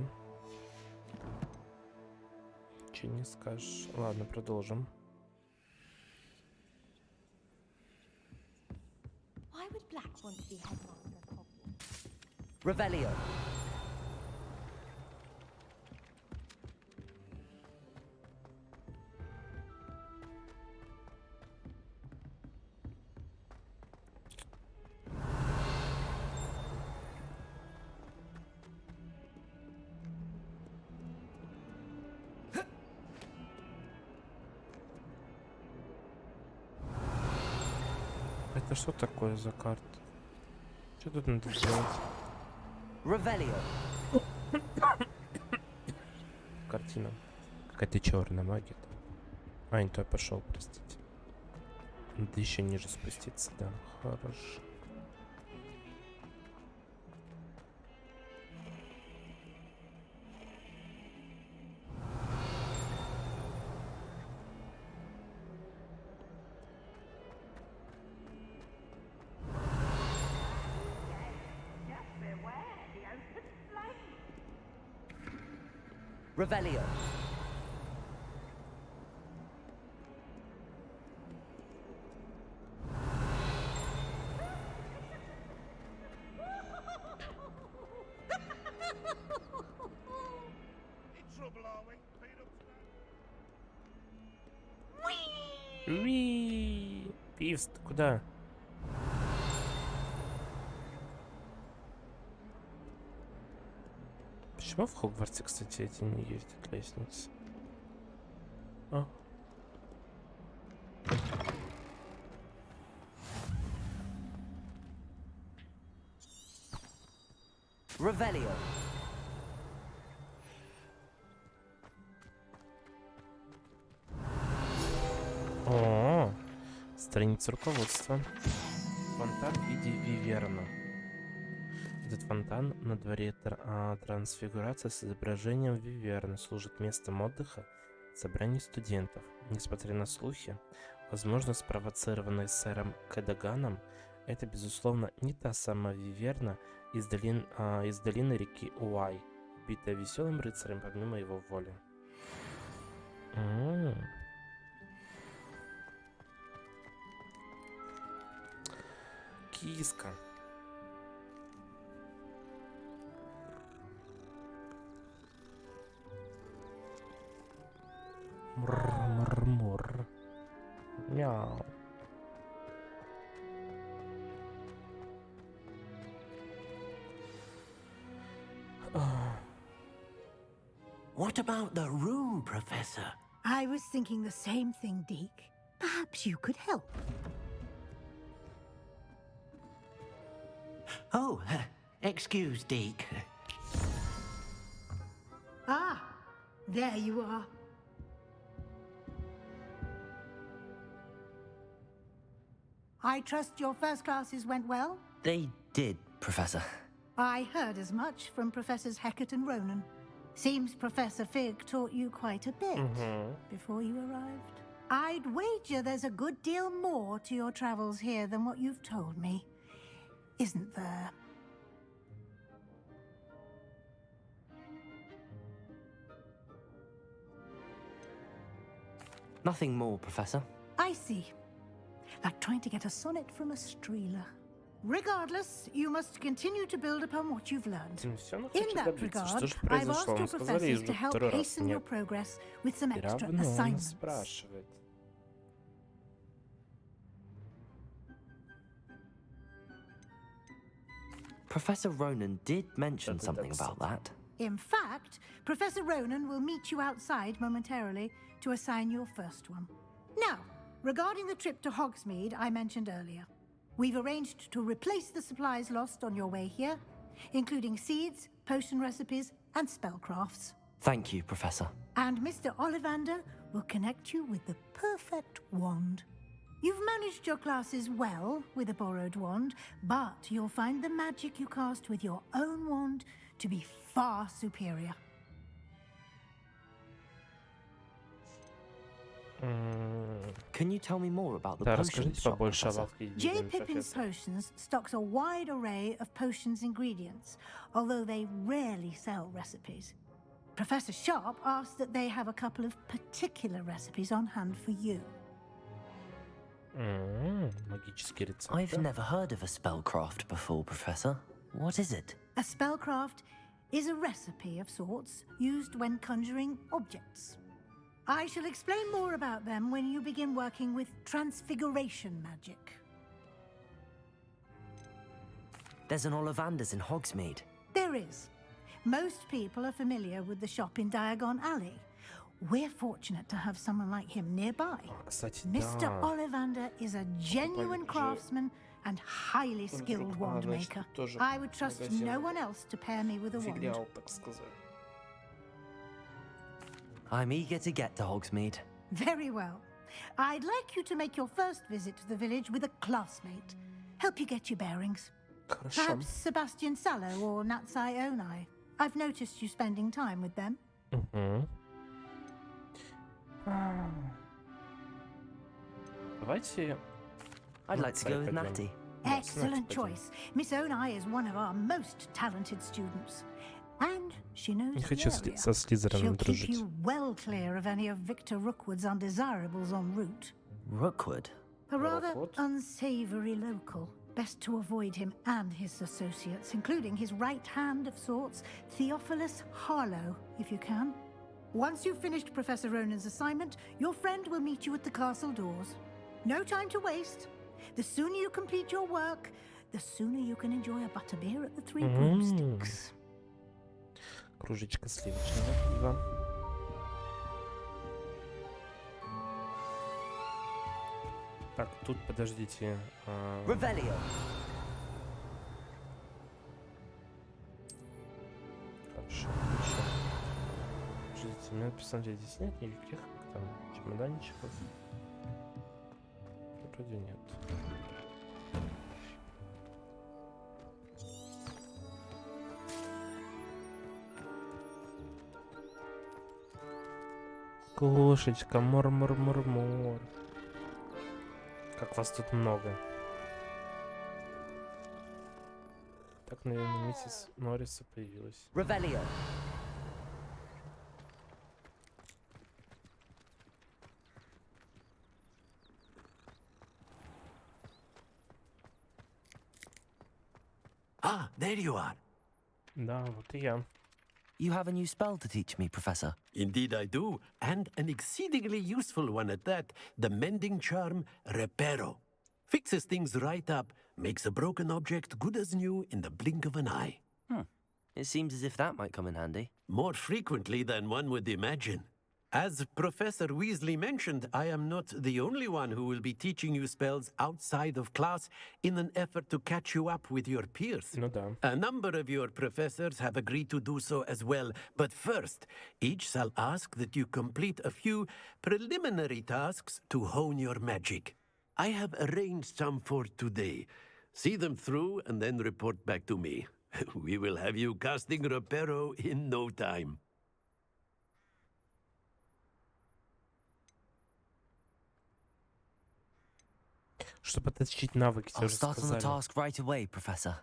Speaker 1: Че не скажешь. Ладно, продолжим.
Speaker 3: Why would Black want to be headmaster of Hogwarts?
Speaker 4: Revelio.
Speaker 1: Это что такое за карта? Что тут надо делать?
Speaker 4: Revelio.
Speaker 1: Картина. Какая-то черная магия. А, не то я пошел, простите. Надо еще ниже спуститься, да. Хорошо.
Speaker 4: Revelio.
Speaker 1: Уи! Пивс, ты куда? Почему в Хогвартсе, кстати, эти не ездят лестницы? А?
Speaker 4: Revelio.
Speaker 1: О, страница руководства. Фонтан в виде виверна. Этот фонтан на дворе трансфигурация с изображением виверны служит местом отдыха и собраний студентов. Несмотря на слухи, возможно спровоцированные сэром Кэдаганом, это, безусловно, не та самая виверна из долины реки Уай, убитая веселым рыцарем помимо его воли. Киска. Мур-мур-мур. Мяу.
Speaker 18: What about the room, Professor?
Speaker 8: I was thinking the same thing, Deke. Perhaps you could help.
Speaker 18: Oh, excuse, Deke.
Speaker 8: Ah, there you are. I trust your first classes went well?
Speaker 4: They did, Professor.
Speaker 8: I heard as much from Professors Hecat and Ronan. Seems Professor Fig taught you quite a bit before you arrived. I'd wager there's a good deal more to your travels here than what you've told me. Isn't there?
Speaker 4: Nothing more, Professor.
Speaker 8: I see. Like trying to get a sonnet from a streeler. Regardless, you must continue to build upon what you've learned. In that regard, I've asked your professors to help hasten your progress with some extra assignments.
Speaker 4: Professor Ronan did mention something about that.
Speaker 8: In fact, Professor Ronan will meet you outside momentarily to assign your first one. Now, regarding the trip to Hogsmeade I mentioned earlier, we've arranged to replace the supplies lost on your way here, including seeds, potion recipes, and spellcrafts.
Speaker 4: Thank you, Professor.
Speaker 8: And Mr. Ollivander will connect you with the perfect wand. You've managed your classes well with a borrowed wand, but you'll find the magic you cast with your own wand to be far superior.
Speaker 4: Can you tell me more about the potions shop, Professor?
Speaker 8: J. Pippin's Potions stocks a wide array of potions ingredients, although they rarely sell recipes. Professor Sharp asked that they have a couple of particular recipes on hand for you.
Speaker 4: I've never heard of a spellcraft before, Professor. What is it?
Speaker 8: A spellcraft is a recipe of sorts used when conjuring objects. I shall explain more about them when you begin working with transfiguration magic.
Speaker 4: There's an Ollivander's in Hogsmeade.
Speaker 8: There is. Most people are familiar with the shop in Diagon Alley. We're fortunate to have someone like him nearby.
Speaker 1: Кстати,
Speaker 8: Mr.
Speaker 1: да.
Speaker 8: Ollivander is a genuine craftsman and highly skilled wand maker. I would trust no one else to pair me with a wand.
Speaker 1: Филиал, так сказать.
Speaker 4: I'm eager to get to Hogsmeid.
Speaker 8: Very well. I'd like you to make your first visit to the village with a classmate. Help you get your bearings. Perhaps Sebastian Sallow or Natsai Onai. I've noticed you spending time with them.
Speaker 1: Давайте...
Speaker 4: I'd like to go with Natty.
Speaker 8: Excellent choice. Miss Onai is one of our most talented students. And she knows
Speaker 1: Не
Speaker 8: the
Speaker 1: хочу
Speaker 8: area.
Speaker 1: со Слизерином
Speaker 8: She'll keep
Speaker 1: дружить.
Speaker 8: you well clear of any of Victor Rookwood's undesirables en route.
Speaker 4: Rookwood?
Speaker 8: A rather unsavory local. Best to avoid him and his associates, including his right hand of sorts, Theophilus Harlow, if you can. Once you've finished Professor Ronan's assignment, your friend will meet you at the castle doors. No time to waste. The sooner you complete your work, the sooner you can enjoy a butterbeer at the Three Broomsticks.
Speaker 1: Кружечка сливочного пива. Так, тут подождите.
Speaker 4: Revelio.
Speaker 1: Хорошо, хорошо. Подождите, у меня посмотреть, здесь нет никаких там чемоданчиков. Вроде нет. Кошечка, мур-мур-мур-мур. Как вас тут много. Так, наверное, миссис Норриса появилась.
Speaker 4: Revelio.
Speaker 15: Ah, there you are.
Speaker 1: Да, вот и я.
Speaker 4: You have a new spell to teach me, Professor.
Speaker 15: Indeed I do, and an exceedingly useful one at that, the mending charm Reparo. Fixes things right up, makes a broken object good as new in the blink of an eye.
Speaker 4: It seems as if that might come in handy.
Speaker 15: More frequently than one would imagine. As Professor Weasley mentioned, I am not the only one who will be teaching you spells outside of class in an effort to catch you up with your peers.
Speaker 1: Ну да.
Speaker 15: A number of your professors have agreed to do so as well, but first, each shall ask that you complete a few preliminary tasks to hone your magic. I have arranged some for today. See them through and then report back to me. We will have you casting Reparo in no time.
Speaker 1: Чтобы отточить навыки, тебе
Speaker 4: I'll
Speaker 1: уже
Speaker 4: start on the
Speaker 1: сказали.
Speaker 4: task right away, Professor.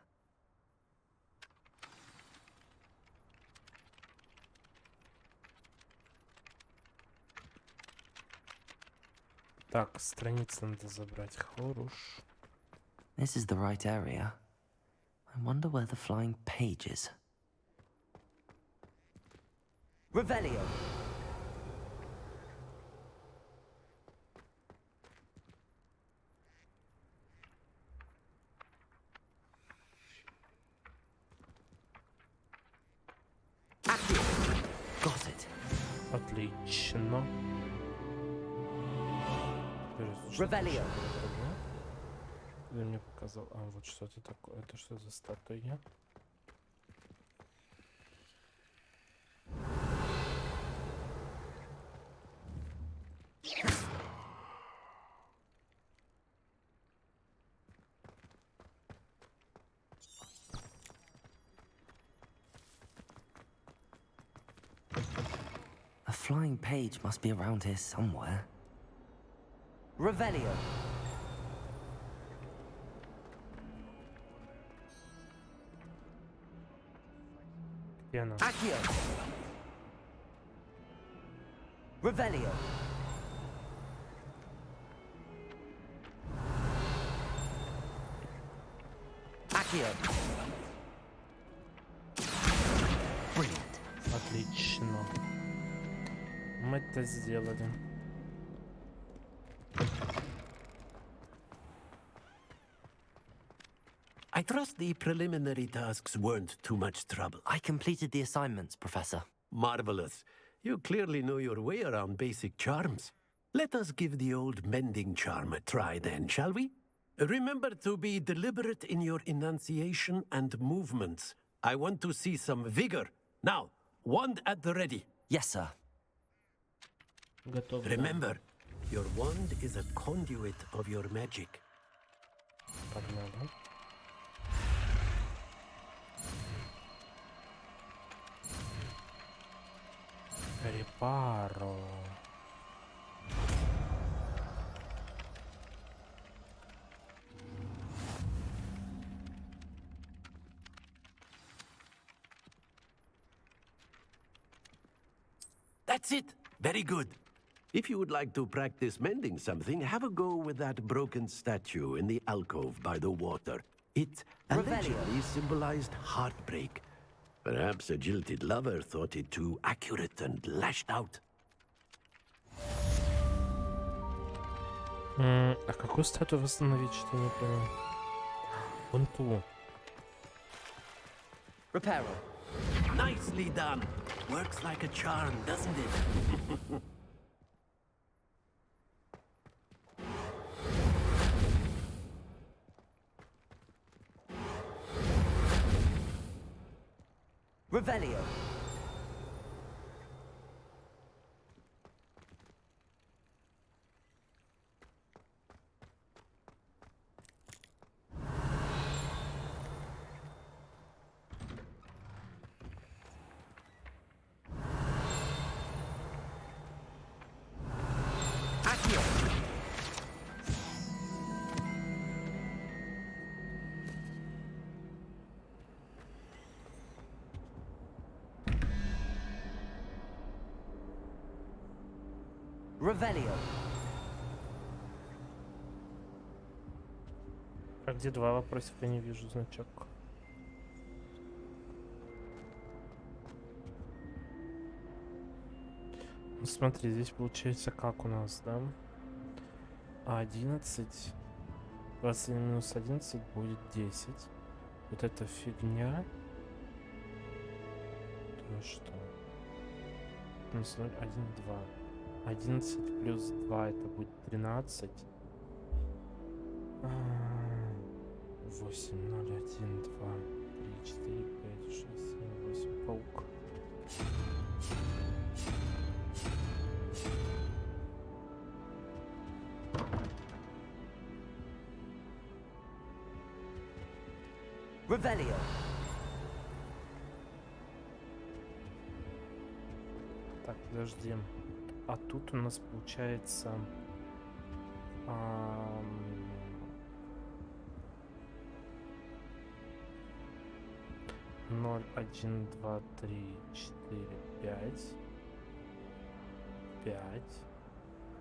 Speaker 1: Так, страницы надо забрать. Хорош.
Speaker 4: This is the right area. I wonder where the flying page is. Revelio. Got it.
Speaker 1: Отлично.
Speaker 4: Revelio.
Speaker 1: Ты мне показал. А, вот что это такое. Это что за статуя?
Speaker 4: A flying page must be around here somewhere. Revelio.
Speaker 1: Где она?
Speaker 4: Accio. Revelio. Accio. Brilliant.
Speaker 1: Отлично. Мы это сделали.
Speaker 15: I trust the preliminary tasks weren't too much trouble.
Speaker 4: I completed the assignments, Professor.
Speaker 15: Marvelous. You clearly know your way around basic charms. Let us give the old mending charm a try then, shall we? Remember to be deliberate in your enunciation and movements. I want to see some vigor. Now, wand at the ready.
Speaker 4: Yes, sir.
Speaker 1: Готов.
Speaker 15: Remember, your wand is a conduit of your magic.
Speaker 1: Погнали. Репаро.
Speaker 15: That's it. Very good. If you would like to practice mending something, have a go with that broken statue in the alcove by the water. It allegedly symbolized heartbreak. Perhaps a jilted lover thought it too accurate and lashed out.
Speaker 1: А какую статую восстановить, что я не понял? Вон ту.
Speaker 4: Reparo.
Speaker 15: Nicely done. Works like a charm, doesn't it?
Speaker 4: Revelio. Revelio.
Speaker 1: А где два вопросика, не вижу значок. Ну, смотри, здесь получается как у нас, да? 11. 21 минус 11 будет 10. Вот эта фигня. То что? Минус 0, 1, 2. 11 плюс 2 это будет 13. 8, 0, 1, 2, 3, 4, 5, 6, 7, 8. Паук.
Speaker 4: Revelio.
Speaker 1: Так, подожди. А тут у нас получается 0, 1, 2, 3, 4, 5, 5,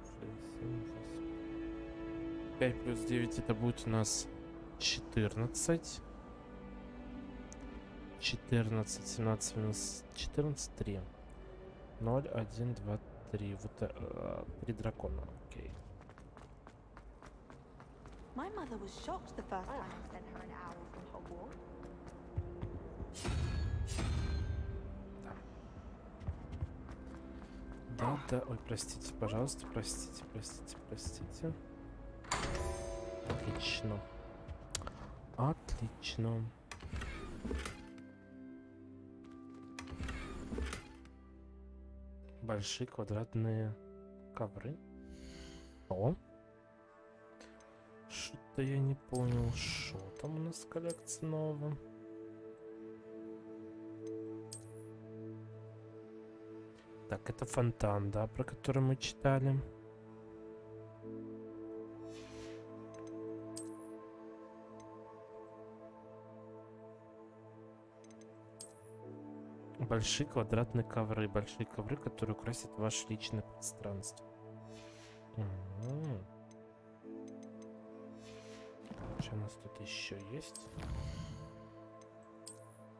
Speaker 1: 6, 7, 8. 5 плюс 9 это будет у нас 14. 14, 17 минус 14, 3. 0, 1, 2, 3. Вот 3 дракона, окей.
Speaker 6: My mother was shocked the first time I sent her an owl from Hogwarts.
Speaker 1: Да, да, ой, простите, пожалуйста, простите, простите, простите. Отлично. Отлично. Большие квадратные ковры. О! Что-то я не понял, что там у нас в коллекции нового. Так, это фонтан, да, про который мы читали. Большие квадратные ковры. Большие ковры, которые украсят ваше личное пространство. Что у нас тут еще есть?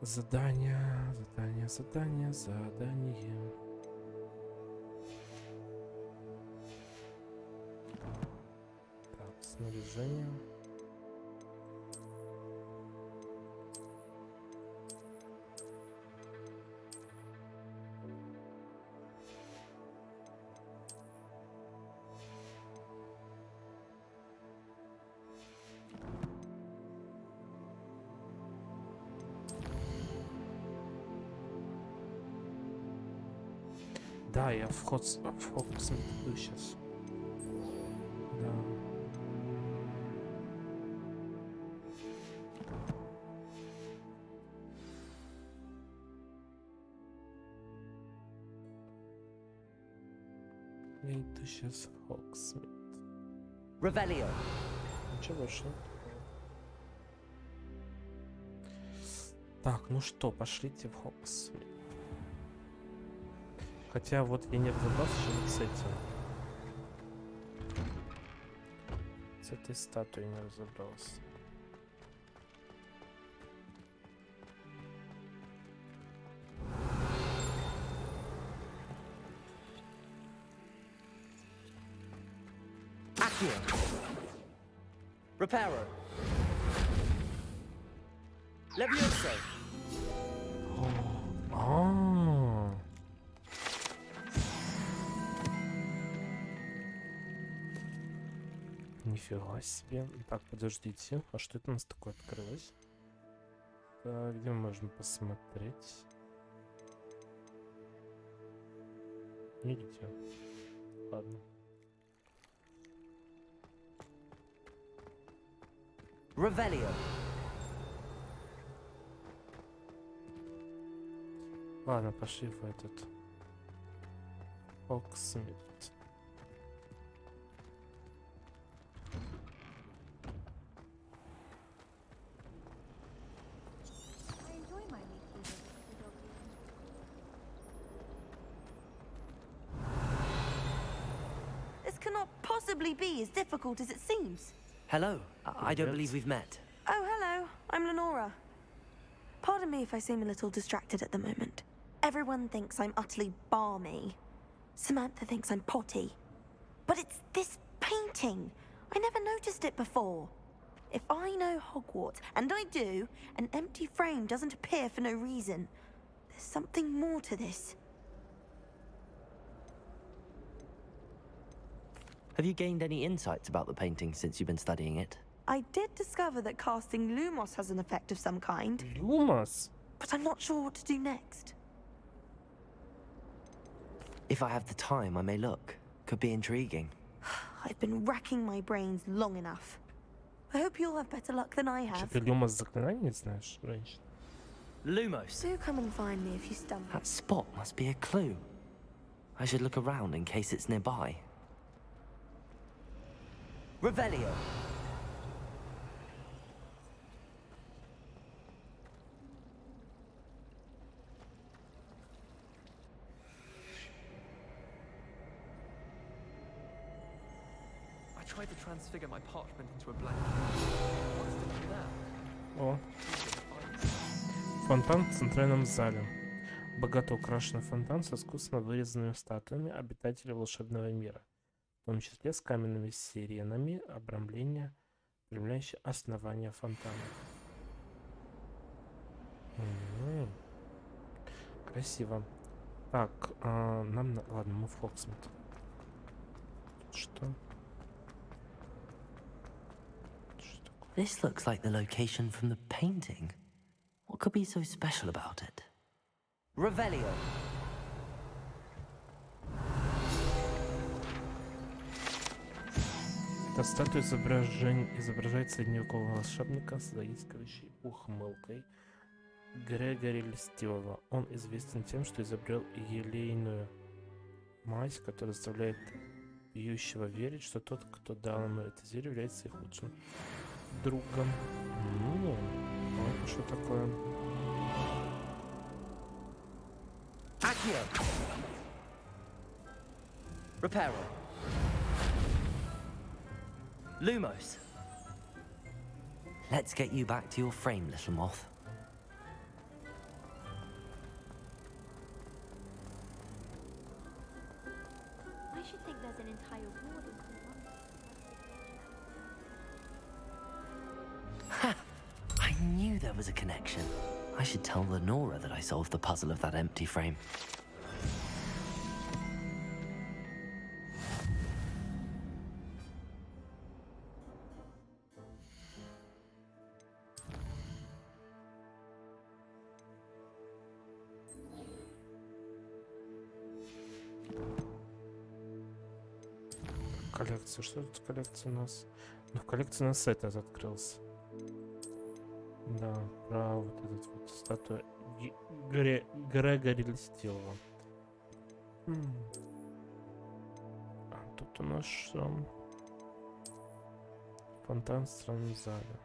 Speaker 1: Задание, задание, задание, задание. Так, снаряжение. Да, я в Хогсмид иду сейчас. Да. Я иду сейчас в Хогсмид.
Speaker 4: Revelio.
Speaker 1: Ничего больше. Так, ну что, пошлите в Хогсмид. Хотя вот я не разобрался еще вот с этим. С этой статуей не разобрался.
Speaker 4: Reparo. Levioso.
Speaker 1: Нифига себе. Так, подождите. А что это у нас такое открылось? Так, где можно посмотреть? Нигде. Ладно.
Speaker 4: Revelio.
Speaker 1: Ладно, пошли в этот Хогсмид.
Speaker 3: I enjoy my weekly visits to dog grooming.
Speaker 6: This cannot possibly be as difficult as it seems.
Speaker 4: Hello. I don't believe we've met.
Speaker 6: Oh, hello. I'm Lenora. Pardon me if I seem a little distracted at the moment. Everyone thinks I'm utterly balmy. Samantha thinks I'm potty. But it's this painting. I never noticed it before. If I know Hogwarts, and I do, an empty frame doesn't appear for no reason. There's something more to this.
Speaker 4: Have you gained any insights about the painting since you've been studying it?
Speaker 6: I did discover that casting Lumos has an effect of some kind.
Speaker 1: Lumos?
Speaker 6: But I'm not sure what to do next.
Speaker 4: If I have the time, I may look. Could be intriguing.
Speaker 6: I've been racking my brains long enough. I hope you'll have better luck than I have.
Speaker 1: Ты Lumos заклинание не знаешь, женщина?
Speaker 4: Lumos.
Speaker 6: Do come and find me if you stumble.
Speaker 4: That spot must be a clue. I should look around in case it's nearby. Revelio.
Speaker 13: I tried to transfigure my parchment into a blanket. What's different now?
Speaker 1: О. Фонтан в центральном зале. Богато украшенный фонтан с искусно вырезанными статуями обитателей волшебного мира, в том числе с каменными сиренами, обрамления, окаймляющие основание фонтана. Красиво. Так, ладно, мы в Хогсмид. Что?
Speaker 4: This looks like the location from the painting. What could be so special about it? Revelio.
Speaker 1: Эта статуя изображает средневекового волшебника с заискивающей ухмылкой Грегори Льстивого. Он известен тем, что изобрел елейную мазь, которая заставляет пьющего верить, что тот, кто дал ему это зелье, является их лучшим другом. Вот что такое.
Speaker 4: Accio. Reparo. Lumos. Let's get you back to your frame, little moth.
Speaker 3: I should think there's an entire ward in
Speaker 4: Ha! I knew there was a connection. I should tell Lenora that I solved the puzzle of that empty frame.
Speaker 1: Коллекция. Что тут коллекция у нас? Ну, в коллекции у нас этот открылся. Да, про вот этот вот статую Грегори Льстилова. А тут у нас что? Фонтан в странном зале.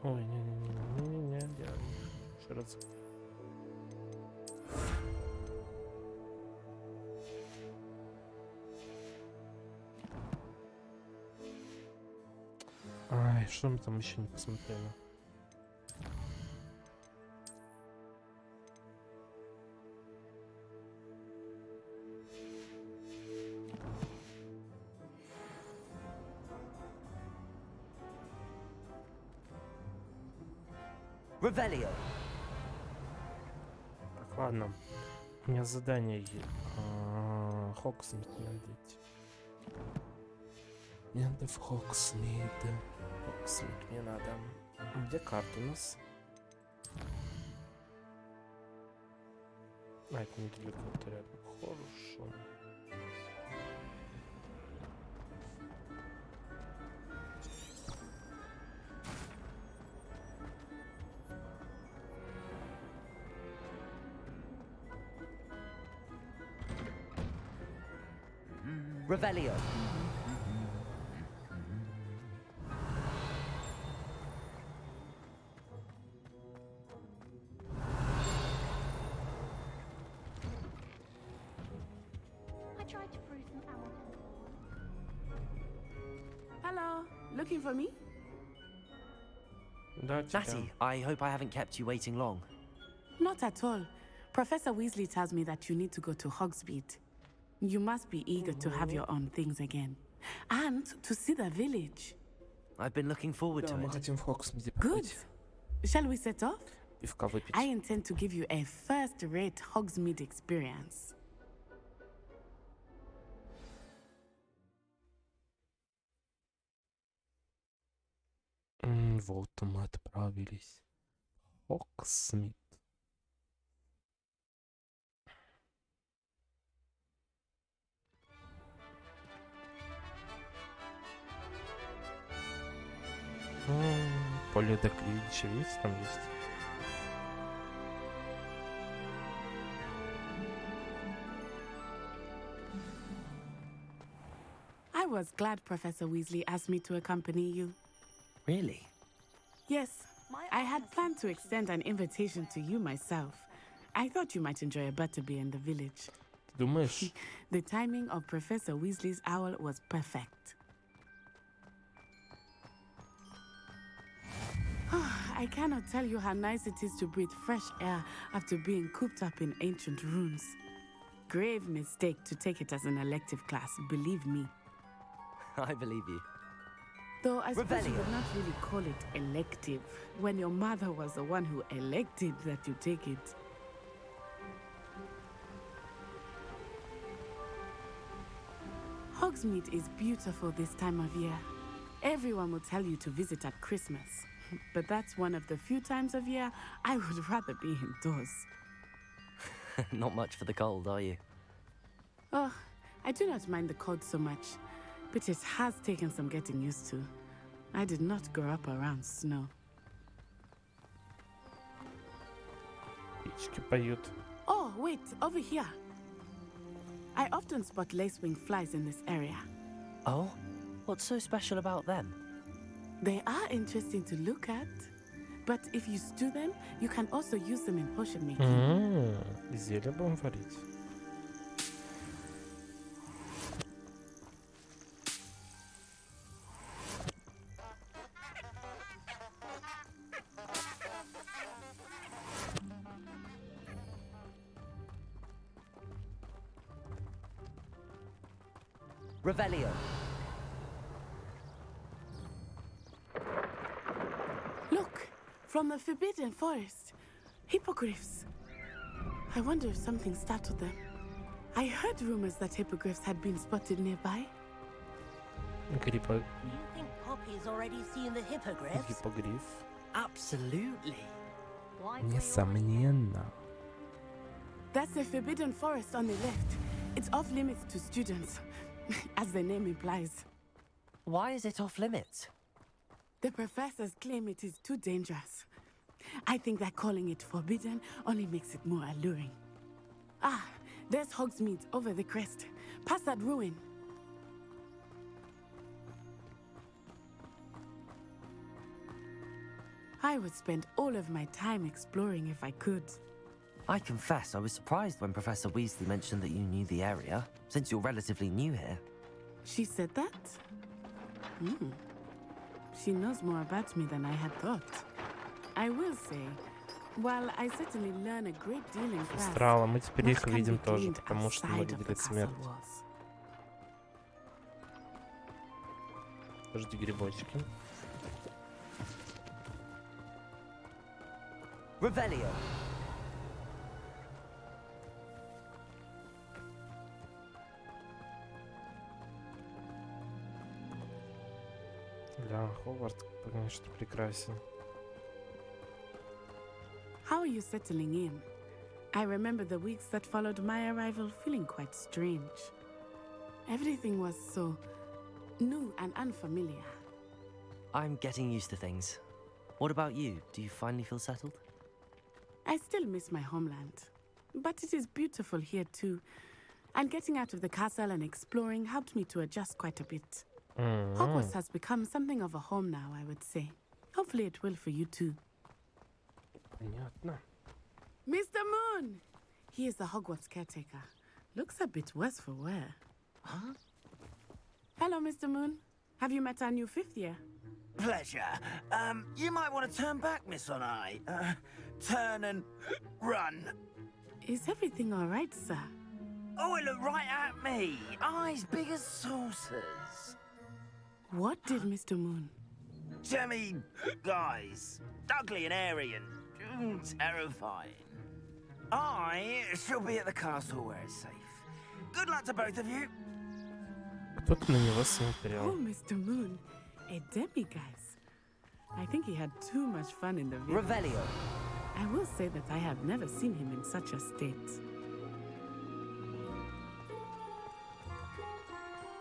Speaker 1: Ой, не-не-не, я еще раз. Ай, что мы там еще не посмотрели?
Speaker 4: Revelio.
Speaker 1: Так, ладно. У меня задание Хогсмид надо идти. Мне надо в Хогсмид. Хогсмид мне надо. Где карта у нас? А, это недалеко, это рядом. Хорошо.
Speaker 4: Revelio.
Speaker 17: I tried to brew some almond.
Speaker 14: Hello, looking for me?
Speaker 4: Natty, I hope I haven't kept you waiting long.
Speaker 14: Not at all. Professor Weasley tells me that you need to go to Hogsmeid. You must be eager to have your own things again. And to see the village.
Speaker 4: I've been looking forward to it.
Speaker 14: Good. Shall we set off?
Speaker 1: Пивка выпить.
Speaker 14: I intend to give you a first-rate Hogsmeid experience.
Speaker 1: Вот мы отправились. Хогсмид. Поле для Квиддича, видите, там есть.
Speaker 14: I was glad Professor Weasley asked me to accompany you.
Speaker 4: Really?
Speaker 14: Yes, I had planned to extend an invitation to you myself. I thought you might enjoy a butterbeer in the village.
Speaker 1: Думаешь?
Speaker 14: The timing of Professor Weasley's owl was perfect. I cannot tell you how nice it is to breathe fresh air after being cooped up in ancient rooms. Grave mistake to take it as an elective class, believe me.
Speaker 4: I believe you.
Speaker 14: Though I suppose you would not really call it elective when your mother was the one who elected that you take it. Hogsmeade is beautiful this time of year. Everyone will tell you to visit at Christmas. But that's one of the few times of year I would rather be indoors.
Speaker 4: Not much for the cold, are you?
Speaker 14: Oh, I do not mind the cold so much, but it has taken some getting used to. I did not grow up around snow.
Speaker 1: Птички поют.
Speaker 14: Oh, wait, over here. I often spot lacewing flies in this area.
Speaker 4: Oh? What's so special about them?
Speaker 14: They are interesting to look at, but if you stew them, you can also use them in potion making.
Speaker 1: Зелье будем варить.
Speaker 4: Revelio.
Speaker 14: Look, from the Forbidden Forest. Hippogriffs. I wonder if something startled them. I heard rumors that hippogriffs had been spotted nearby.
Speaker 2: You think Poppy's already seen the hippogriffs?
Speaker 1: Hippogриф.
Speaker 4: Absolutely.
Speaker 2: Why?
Speaker 1: Несомненно.
Speaker 14: That's a forbidden forest on the left. It's off limits to students, as the name implies.
Speaker 4: Why is it off limits?
Speaker 14: The professors claim it is too dangerous. I think that calling it forbidden only makes it more alluring. Ah, there's Hogsmid over the crest. Past that ruin. I would spend all of my time exploring if I could.
Speaker 4: I confess I was surprised when Professor Weasley mentioned that you knew the area, since you're relatively new here.
Speaker 14: She said that? She knows more about me than I had thought. I will say, while I certainly learn a great deal in class,
Speaker 1: Астрала, мы теперь их
Speaker 14: much can
Speaker 1: видим
Speaker 14: be
Speaker 1: тоже,
Speaker 14: gleaned
Speaker 1: потому что мы
Speaker 14: outside of the
Speaker 1: видели
Speaker 14: castle
Speaker 1: смерть.
Speaker 14: walls.
Speaker 1: Подожди, грибочки.
Speaker 4: Revelio.
Speaker 1: Да, Хогвартс, конечно, прекрасен.
Speaker 14: How are you settling in? I remember the weeks that followed my arrival feeling quite strange. Everything was so new and unfamiliar.
Speaker 4: I'm getting used to things. What about you? Do you finally feel settled?
Speaker 14: I still miss my homeland, but it is beautiful here too. And getting out of the castle and exploring helped me to adjust quite a bit. Hogwarts has become something of a home now, I would say. Hopefully it will for you too.
Speaker 1: Понятно.
Speaker 14: Mr. Moon! He is the Hogwarts caretaker. Looks a bit worse for wear.
Speaker 18: Huh?
Speaker 14: Hello, Mr. Moon. Have you met our new 5th year?
Speaker 18: Pleasure. You might want to turn back, Miss Onai. Turn and run.
Speaker 14: Is everything all right, sir?
Speaker 18: Oh, it looked right at me. Eyes big as saucers.
Speaker 14: What did Mr. Moon?
Speaker 18: Jemmy guys. Ugly and airy and terrifying. I shall be at the castle where it's safe. Good luck to both of you.
Speaker 1: Кто-то на него смотрел.
Speaker 14: Oh, Mr. Moon. A demiguise. I think he had too much fun in the video.
Speaker 4: Revelio.
Speaker 14: I will say that I have never seen him in such a state.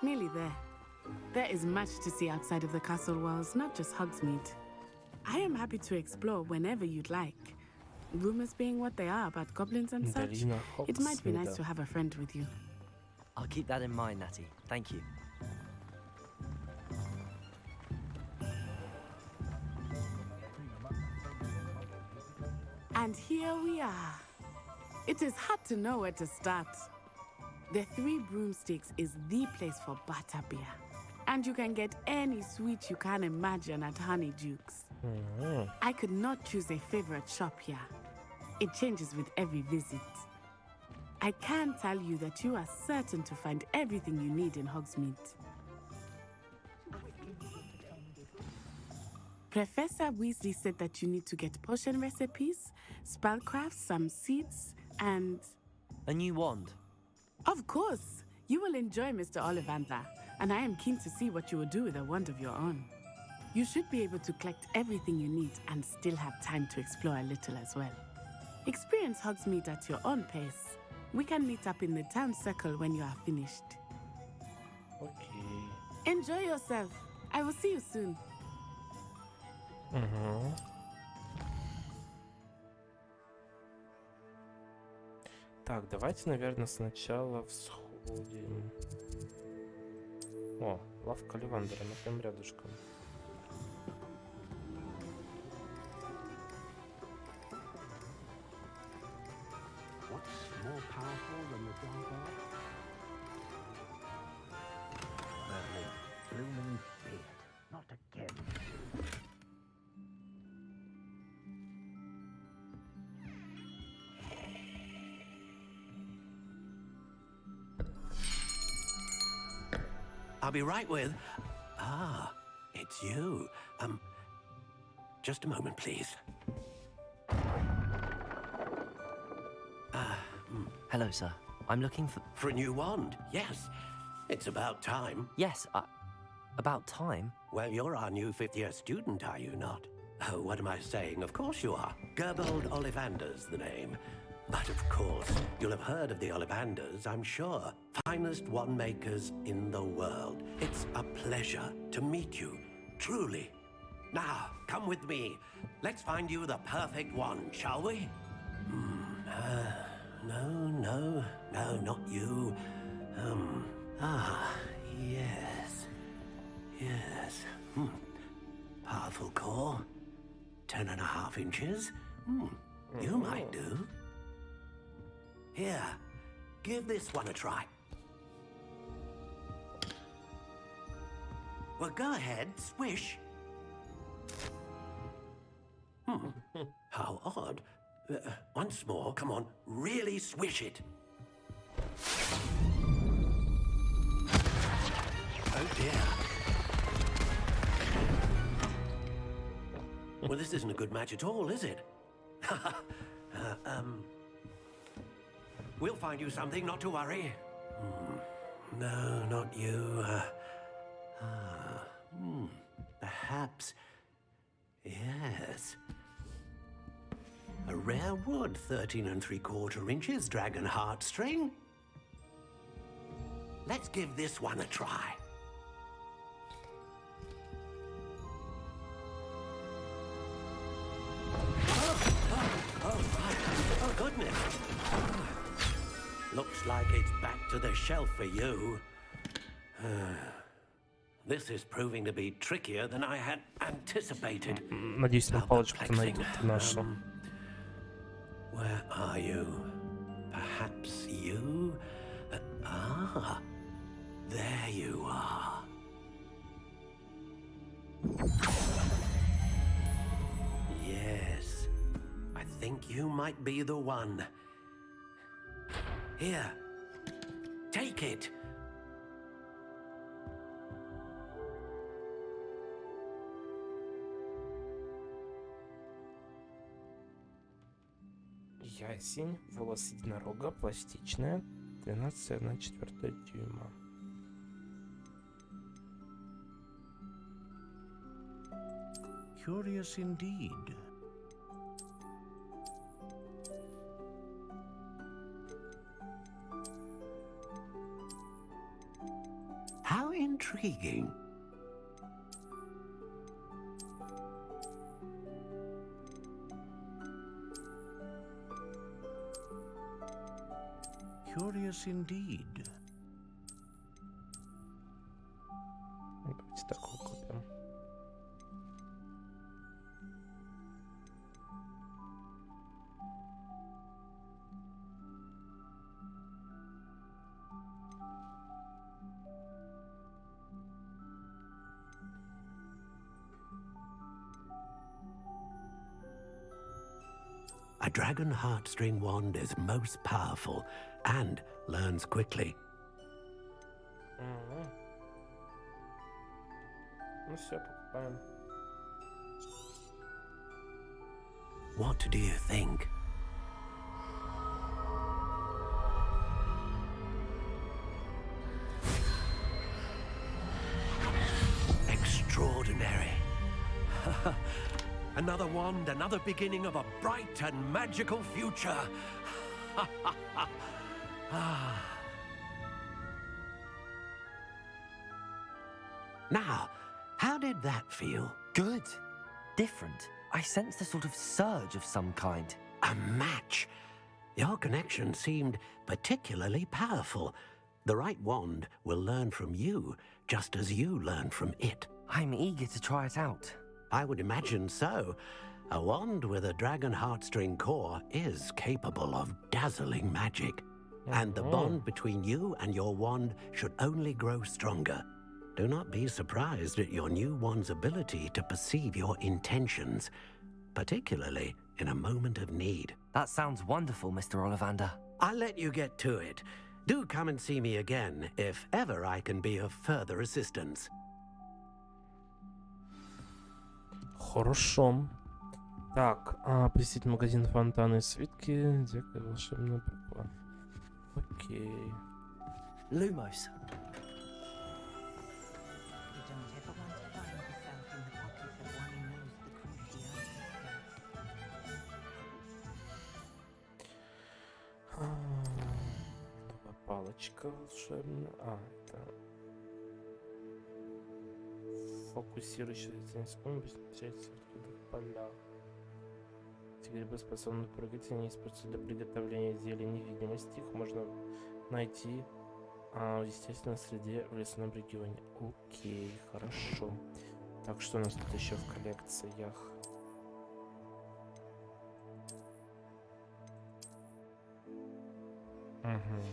Speaker 14: Nearly there. There is much to see outside of the castle walls, not just Hogsmeade. I am happy to explore whenever you'd like. Rumors being what they are about goblins and such, it might be nice to have a friend with you.
Speaker 4: I'll keep that in mind, Natty. Thank you.
Speaker 14: And here we are. It is hard to know where to start. The Three Broomsticks is the place for butterbeer. And you can get any sweet you can imagine at Honeyduke's. I could not choose a favorite shop here. It changes with every visit. I can tell you that you are certain to find everything you need in Hogsmeade. Professor Weasley said that you need to get potion recipes, spellcraft, some seeds, and...
Speaker 4: a new wand.
Speaker 14: Of course! You will enjoy Mr. Ollivander, and I am keen to see what you will do with a wand of your own. You should be able to collect everything you need and still have time to explore a little as well. Experience Hogsmeade at your own pace. We can meet up in the town circle when you are finished.
Speaker 1: Okay.
Speaker 14: Enjoy yourself. I will see you soon.
Speaker 1: Так, давайте, наверное, сначала всходим. О, лавка Оливандера, она прям рядышком.
Speaker 9: What's more powerful than the dark art? Merlin, blooming beard. Not again.
Speaker 15: I'll be right with... Ah, it's you. Just a moment, please.
Speaker 4: Hello, sir. I'm looking for...
Speaker 15: For a new wand, yes. It's about time.
Speaker 4: Yes, about time?
Speaker 15: Well, you're our new 5th-year student, are you not? Oh, what am I saying? Of course you are. Gerbold Ollivander's the name. But of course, you'll have heard of the Ollivanders, I'm sure. Finest wand makers in the world. It's a pleasure to meet you, truly. Now, come with me. Let's find you the perfect wand, shall we? No, not you. Yes. Powerful core. 10.5 inches. You might do. Here, give this one a try. Well, go ahead, swish. How odd. Once more, come on, really swish it. Oh dear. Well, this isn't a good match at all, is it? We'll find you something, not to worry. No, not you. Perhaps. Yes. A rare wood, 13 3/4 inches, dragon heartstring. Let's give this one a try. Oh, goodness. Looks like it's back to the shelf for you. This is proving to be trickier than I had anticipated.
Speaker 1: Надеюсь, на палочку-то найдут нашу.
Speaker 15: Where are you? Perhaps you? There you are. Yes, I think you might be the one. Here, take it.
Speaker 1: Ясень, волос единорога, пластичная, 12,1/4 дюйма.
Speaker 9: Curious indeed.
Speaker 15: How intriguing.
Speaker 9: Curious indeed.
Speaker 1: Давайте такую купим.
Speaker 15: A dragon heartstring wand is most powerful and learns quickly.
Speaker 1: Ну все, покупаем.
Speaker 15: What do you think? Extraordinary. Another wand, another beginning of a bright and magical future. Now, how did that feel?
Speaker 4: Good. Different. I sensed a sort of surge of some kind.
Speaker 15: A match. Your connection seemed particularly powerful. The right wand will learn from you, just as you learn from it.
Speaker 4: I'm eager to try it out.
Speaker 15: I would imagine so. A wand with a dragon heartstring core is capable of dazzling magic. And the bond between you and your wand should only grow stronger. Do not be surprised at your new wand's ability to perceive your intentions, particularly in a moment of need.
Speaker 4: That sounds wonderful, Mr. Ollivander.
Speaker 15: I'll let you get to it. Do come and see me again if ever I can be of further assistance.
Speaker 1: Хорошо. Так, посетить магазин фонтаны и свитки, дикая волшебная буква. Окей.
Speaker 4: Lumos.
Speaker 1: Палочка волшебная. А, это... Фокусирующийся за секунду быстрее оттуда поля. Эти грибы способны прыгать, они используются для приготовления зелий невидимости. Их можно найти в естественной среде в лесном регионе. Окей, хорошо. Так, что у нас тут еще в коллекциях? Угу.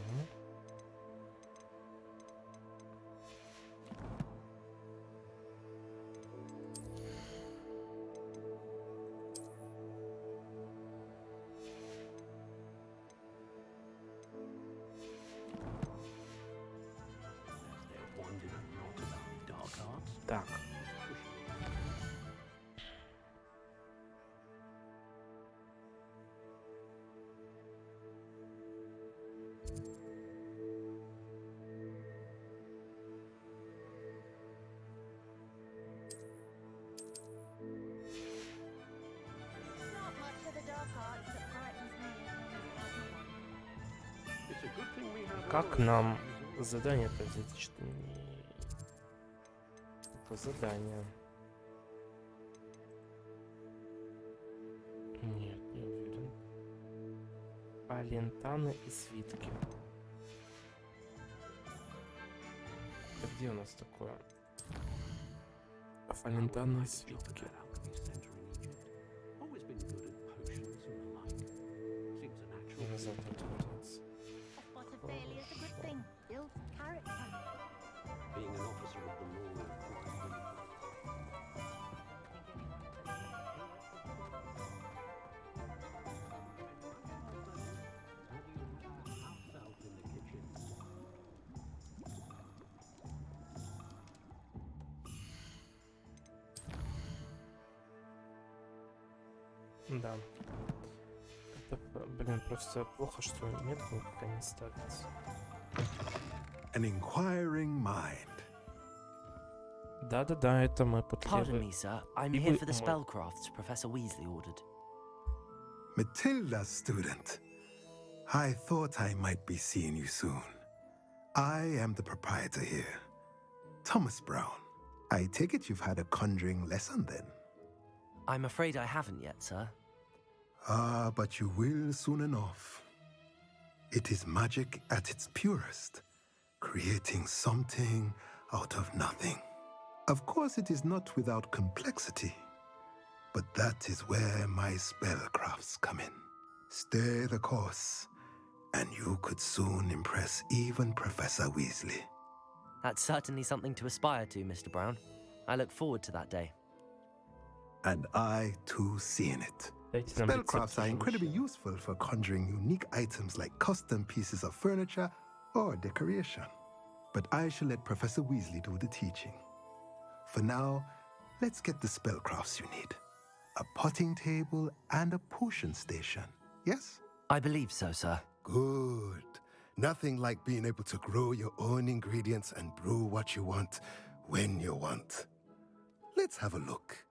Speaker 1: Так. Как нам задание-то взять? Что не... Это задание. Нет, не уверен. Алентаны и свитки. Это где у нас такое? Фалентаны и свитки. Назад отводится. Да. Это, блин, просто плохо, что метку пока не ставится.
Speaker 20: An inquiring mind.
Speaker 1: Да-да-да, это мы
Speaker 4: Pardon me, sir. I'm here for the spellcrafts Professor Weasley ordered.
Speaker 20: Matilda's student. I thought I might be seeing you soon. I am the proprietor here, Thomas Brown. I take it you've had a conjuring lesson then?
Speaker 4: I'm afraid I haven't yet, sir.
Speaker 20: Ah, but you will soon enough. It is magic at its purest, creating something out of nothing. Of course, it is not without complexity, but that is where my spellcrafts come in. Stay the course, and you could soon impress even Professor Weasley.
Speaker 4: That's certainly something to aspire to, Mr. Brown. I look forward to that day.
Speaker 20: And I, too, see in it. Spellcrafts are incredibly useful for conjuring unique items like custom pieces of furniture or decoration. But I shall let Professor Weasley do the teaching. For now, let's get the spellcrafts you need. A potting table and a potion station, yes?
Speaker 4: I believe so, sir.
Speaker 20: Good. Nothing like being able to grow your own ingredients and brew what you want when you want. Let's have a look.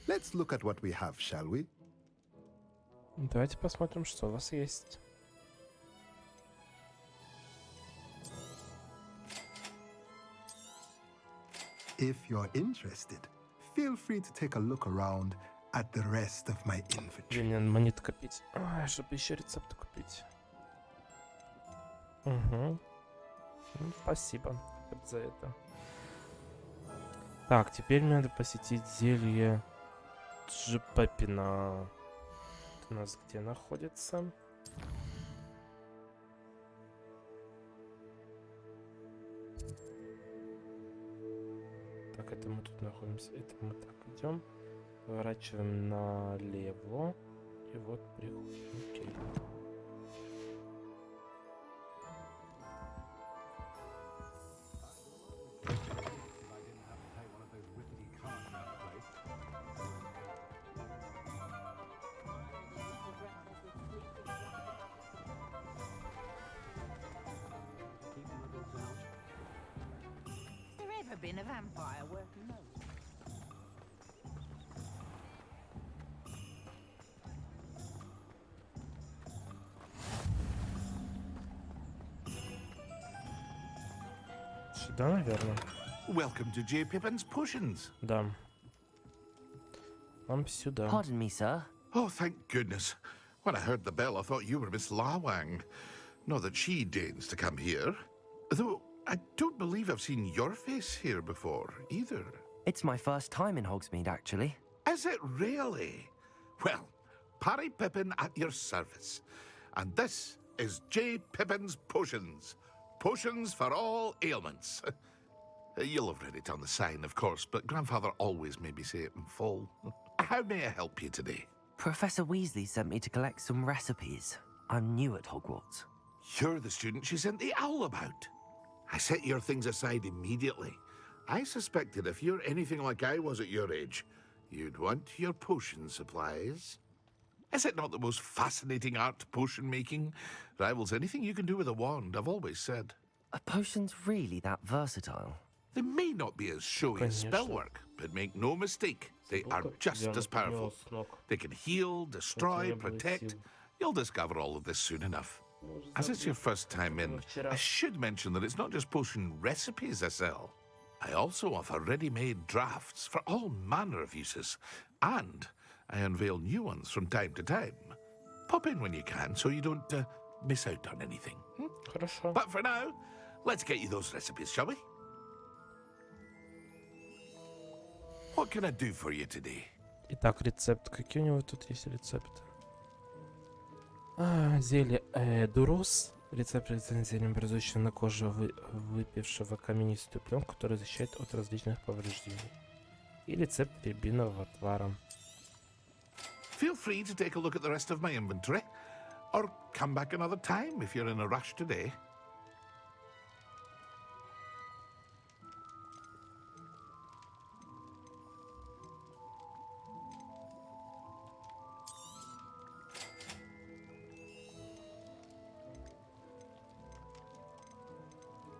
Speaker 20: Let's look at what we have, shall we?
Speaker 1: Давайте посмотрим, что у вас есть.
Speaker 20: If you're interested, feel free to take a look around at the rest of my inventory.
Speaker 1: Мне монет копить. Ой, чтобы еще рецепты купить. Угу. Спасибо за это. Так, теперь мне надо посетить зелье Джипапина. Это у нас где находится? Так, это мы тут находимся. Это мы так идем. Поворачиваем налево. И вот приходим. Окей.
Speaker 19: Been a vampire working those.
Speaker 1: Сюда, наверное.
Speaker 21: Welcome to J. Pippin's Potions.
Speaker 1: Да. Нам сюда.
Speaker 4: Pardon me, sir.
Speaker 21: Oh, thank goodness. When I heard the bell, I thought you were Miss Lawang. Not that she deigns to come here. Though, I don't believe I've seen your face here before, either.
Speaker 4: It's my first time in Hogsmeade, actually.
Speaker 21: Is it really? Well, Parry Pippin at your service. And this is J. Pippin's Potions. Potions for all ailments. You'll have read it on the sign, of course, but Grandfather always made me say it in full. How may I help you today?
Speaker 4: Professor Weasley sent me to collect some recipes. I'm new at Hogwarts.
Speaker 21: You're the student she sent the owl about. I set your things aside immediately. I suspected if you're anything like I was at your age, you'd want your potion supplies. Is it not the most fascinating art, potion making? Rivals anything you can do with a wand, I've always said.
Speaker 4: Are potions really that versatile?
Speaker 21: They may not be as showy as spellwork, but make no mistake, they are just as powerful. They can heal, destroy, protect. You'll discover all of this soon enough. As it's your first time in, I should mention that it's not just potion recipes I sell. I also offer ready-made drafts for all manner of uses, and I unveil new ones from time to time. Pop in when you can so you don't miss out on anything. But for now, let's get you those recipes, shall we? What can I do for you today?
Speaker 1: Итак, рецепт. Какие у него тут есть рецепты? Зелье Дурос. Рецепт зельем, образующего на коже выпившего каменистую пленку, который защищает от различных повреждений. И рецепт рябинового отвара.
Speaker 21: Feel free to take a look at the rest of my inventory, or come back another time if you're in a rush today.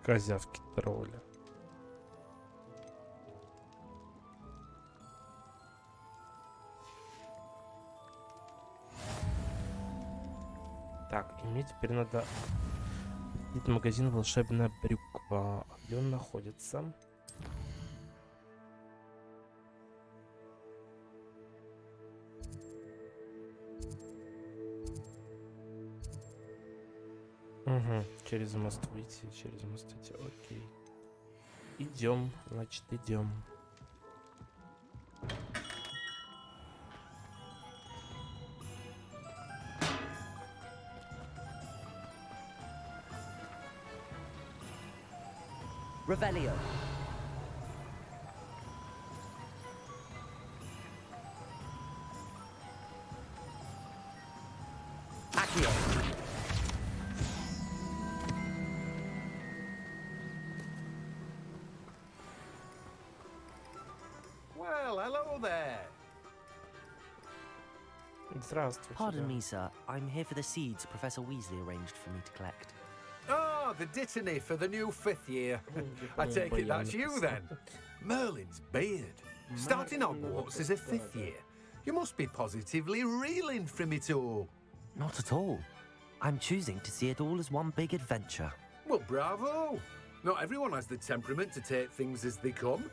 Speaker 1: Козявки тролля. Так, и мне теперь надо... Это магазин «Волшебная брюква». Где он находится? Угу, через мост выйти, через мост идти, окей. Идем, значит, идем.
Speaker 4: Revelio. Accio.
Speaker 21: Well, hello there.
Speaker 1: Здравствуйте.
Speaker 4: Pardon me, sir. I'm here for the seeds Professor Weasley arranged for me to collect.
Speaker 22: Oh, the dittany for the new 5th year. I take it that's you then. Merlin's beard. Starting Hogwarts as a 5th year. You must be positively reeling from it all.
Speaker 4: Not at all. I'm choosing to see it all as one big adventure.
Speaker 22: Well, bravo. Not everyone has the temperament to take things as they come.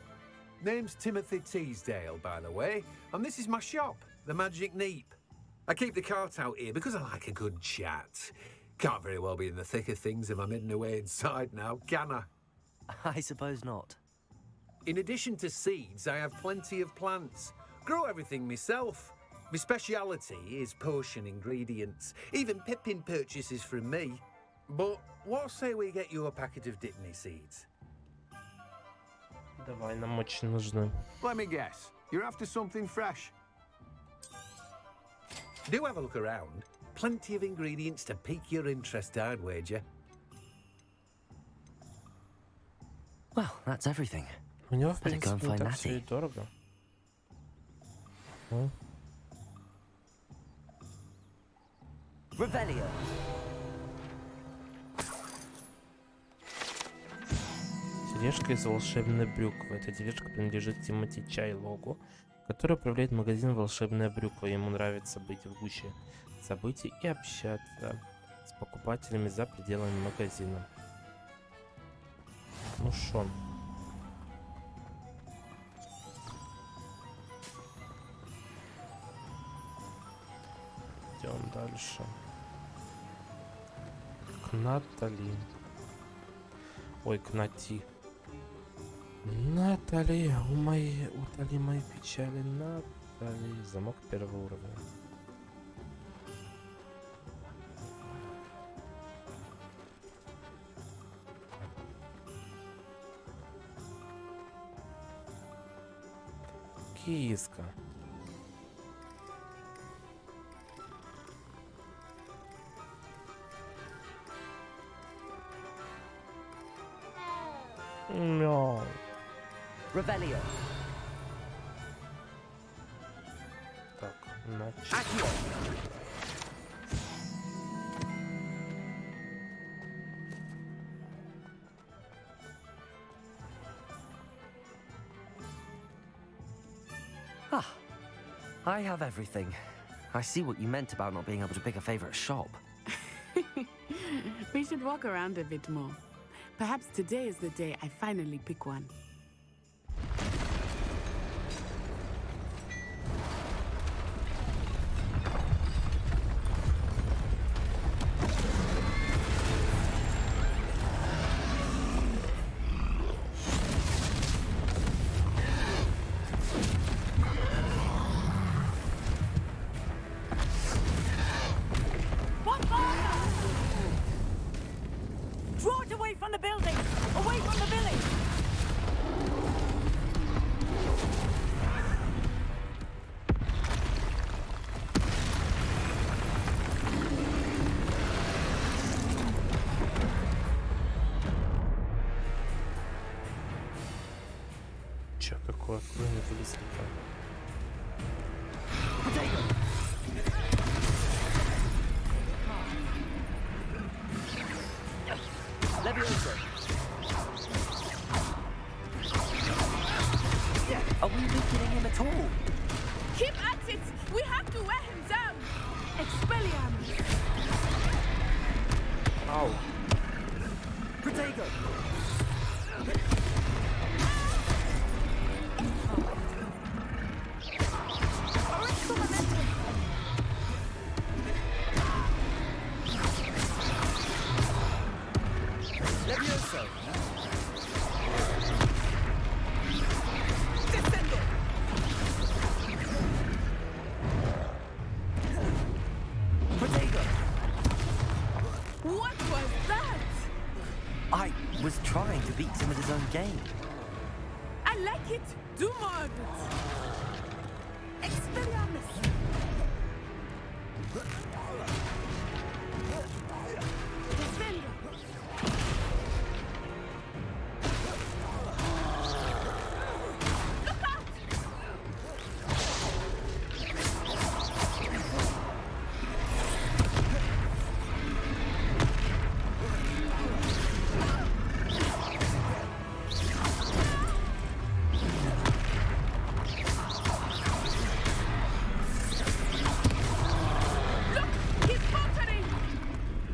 Speaker 22: Name's Timothy Teasdale, by the way, and this is my shop, the Magic Neep. I keep the cart out here because I like a good chat. Can't very well be in the thick of things if I'm hidden away inside now, can I?
Speaker 4: I suppose not.
Speaker 22: In addition to seeds, I have plenty of plants. Grow everything myself. My speciality is potion ingredients. Even Pippin purchases from me. But what say we get you a packet of dittany seeds?
Speaker 1: Давай, нам очень нужны.
Speaker 22: Let me guess. You're after something fresh. Do have a look around. Plenty of ingredients to pique your interest, I'd wager.
Speaker 4: Well, that's everything.
Speaker 1: У него, в
Speaker 4: Better go and
Speaker 1: принципе, не
Speaker 4: find
Speaker 1: так все и
Speaker 4: Natty.
Speaker 1: дорого.
Speaker 4: Revelio.
Speaker 1: Тележка из волшебной брюквы. Эта тележка принадлежит Тимоти Чайлогу, который управляет магазином «Волшебная брюква». Ему нравится быть в гуще событий и общаться с покупателями за пределами магазина. Ну шо? Идем дальше. К Натали. Ой, к Нати. Натали, утоли мои печали, Натали. Замок первого уровня. Киска. Мяу.
Speaker 4: Revelio.
Speaker 1: Так, начали.
Speaker 4: Accio. Ah, I have everything. I see what you meant about not being able to pick a favorite shop.
Speaker 14: We should walk around a bit more. Perhaps today is the day I finally pick one.
Speaker 19: Draw it away from the building! Away from the village!
Speaker 1: Чё, какое не вылез никак?
Speaker 4: Are we weakening him at all?
Speaker 14: Keep at it! We have to wear him down! Expelliarmus!
Speaker 1: Ow.
Speaker 4: Protego! Levioso! Descendo! Protego!
Speaker 14: What was that?
Speaker 4: I was trying to beat him at his own game.
Speaker 14: I like it! Do more of it! Expelliarmus! Descendo! Look out!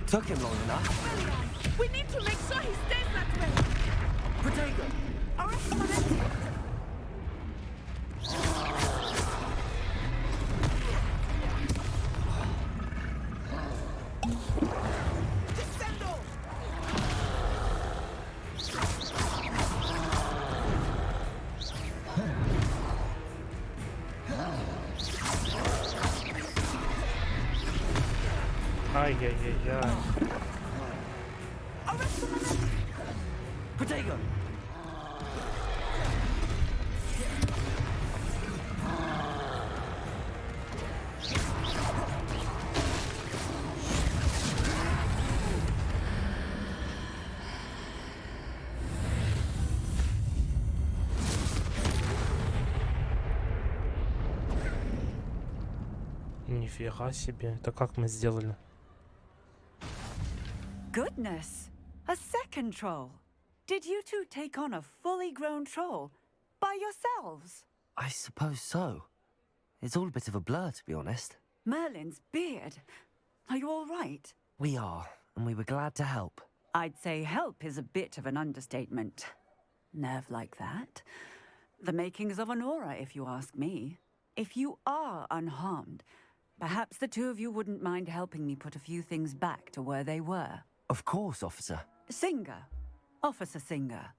Speaker 4: Took him long enough.
Speaker 14: We need to make sure he stays that way.
Speaker 4: Protego!
Speaker 14: Arrest Monetti. Descendo!
Speaker 1: Ай-яй-яй-яй.
Speaker 4: Protego!
Speaker 1: Нифига себе. Это как мы сделали?
Speaker 19: Goodness! A second troll! Did you two take on a fully grown troll by yourselves?
Speaker 4: I suppose so. It's all a bit of a blur, to be honest.
Speaker 19: Merlin's beard. Are you all right?
Speaker 4: We are, and we were glad to help.
Speaker 19: I'd say help is a bit of an understatement. Nerve like that. The makings of an aura, if you ask me. If you are unharmed, perhaps the two of you wouldn't mind helping me put a few things back to where they were.
Speaker 4: Of course, officer.
Speaker 19: Singer. Officer Singer.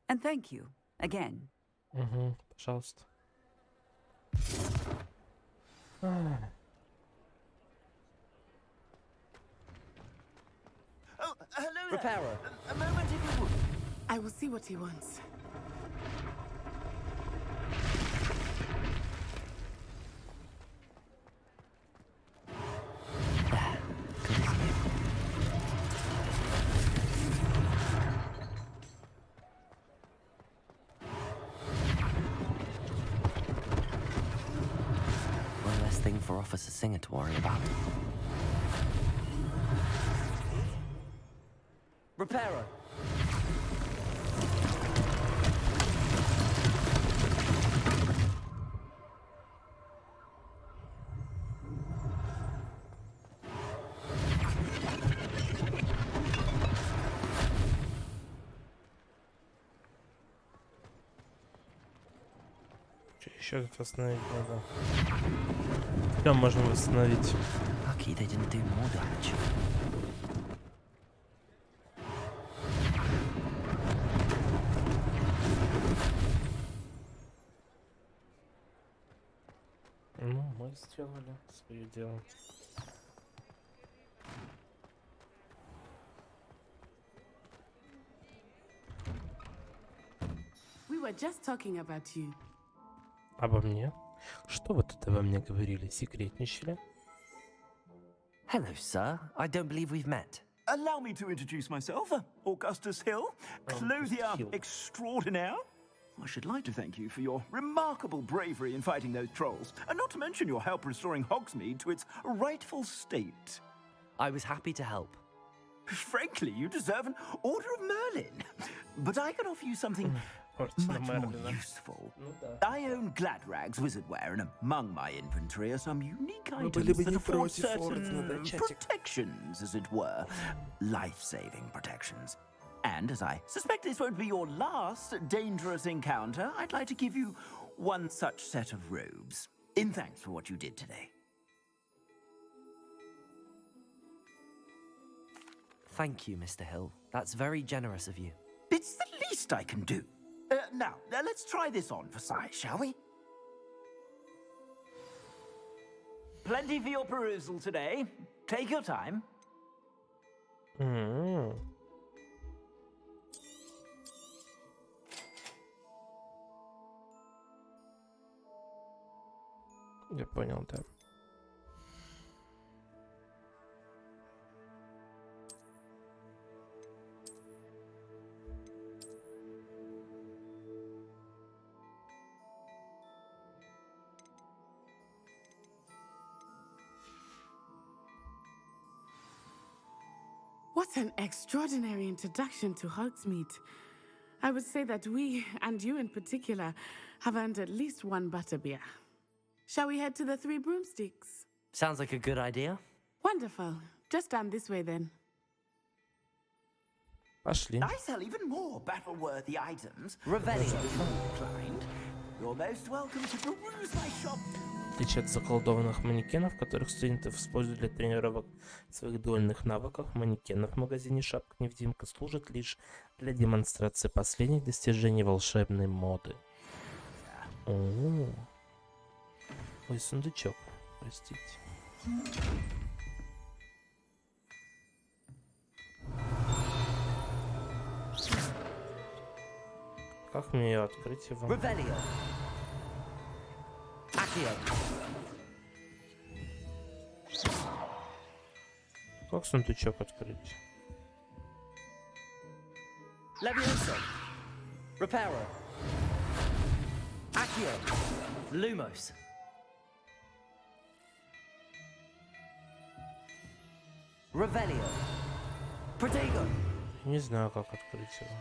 Speaker 19: And thank you, again.
Speaker 1: Пожалуйста.
Speaker 18: Oh, hello there.
Speaker 4: Repairer.
Speaker 18: A moment if you would.
Speaker 14: I will see what he wants.
Speaker 4: One less thing for Officer Singer to worry about. Repairer.
Speaker 1: Еще тут восстановить надо. Все можно восстановить.
Speaker 4: Lucky they didn't do more damage.
Speaker 1: Ну, мы сделали свое дело.
Speaker 14: We were just talking about you.
Speaker 1: Обо мне? Что вы тут обо мне говорили? Секретничали?
Speaker 4: Hello, sir. I don't believe we've met.
Speaker 18: Allow me to introduce myself, Augustus Hill, clothier extraordinaire. I should like to thank you for your remarkable bravery in fighting those trolls, and not to mention your help restoring Hogsmeade to its rightful state.
Speaker 4: I was happy to help.
Speaker 18: Frankly, you deserve an Order of Merlin. But I can offer you something much more useful. I own Gladrag's wizardware, and among my inventory are some unique items that afford certain protections, as it were. Life-saving protections. And as I suspect this won't be your last dangerous encounter, I'd like to give you one such set of robes, in thanks for what you did today.
Speaker 4: Thank you, Mr. Hill. That's very generous of you.
Speaker 18: It's the least I can do. Now, let's try this on for size, shall we? Plenty for your perusal today. Take your time.
Speaker 1: Я понял, да.
Speaker 14: What an extraordinary introduction to Hogsmeade. I would say that we, and you in particular, have earned at least one butterbeer. Shall we head to the Three Broomsticks?
Speaker 4: Sounds like a good idea.
Speaker 14: Wonderful. Just down this way then.
Speaker 1: Пошли.
Speaker 18: I sell even more battle-worthy items.
Speaker 4: Revelio.
Speaker 18: Inclined. You're most welcome to peruse my shop.
Speaker 1: В отличие от заколдованных манекенов, которых студенты используют для тренировок своих дуэльных навыков, манекены в магазине «Шапка-невидимка» служат лишь для демонстрации последних достижений волшебной моды. Ой, сундучок, простите. Как мне ее открыть его?
Speaker 4: Revelio. Accio.
Speaker 1: Как сундучок открыть?
Speaker 4: Levioso. Reparo. Accio. Lumos. Revelio. Protego.
Speaker 1: Не знаю, как открыть его.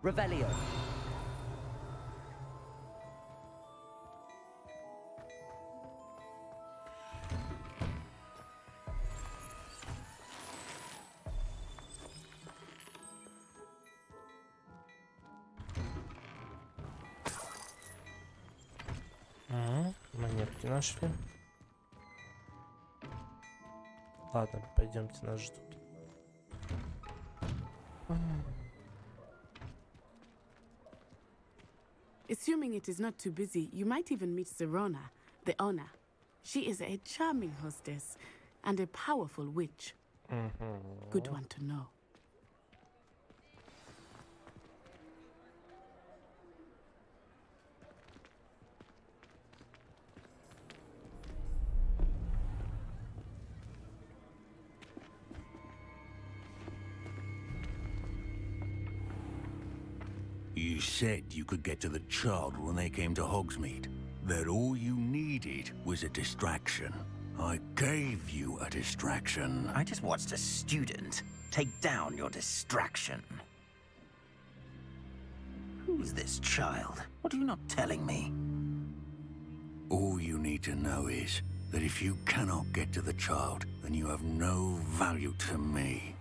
Speaker 4: Revelio.
Speaker 1: Монетки нашли. Ладно, пойдемте, нас ждут.
Speaker 14: Assuming it is not too busy, you might even meet Serona, the owner. She is a charming hostess and a powerful witch. Good one to know.
Speaker 5: You said you could get to the child when they came to Hogsmeade. That all you needed was a distraction. I gave you a distraction.
Speaker 18: I just watched a student take down your distraction. Who's this child? What are you not telling me?
Speaker 5: All you need to know is that if you cannot get to the child, then you have no value to me.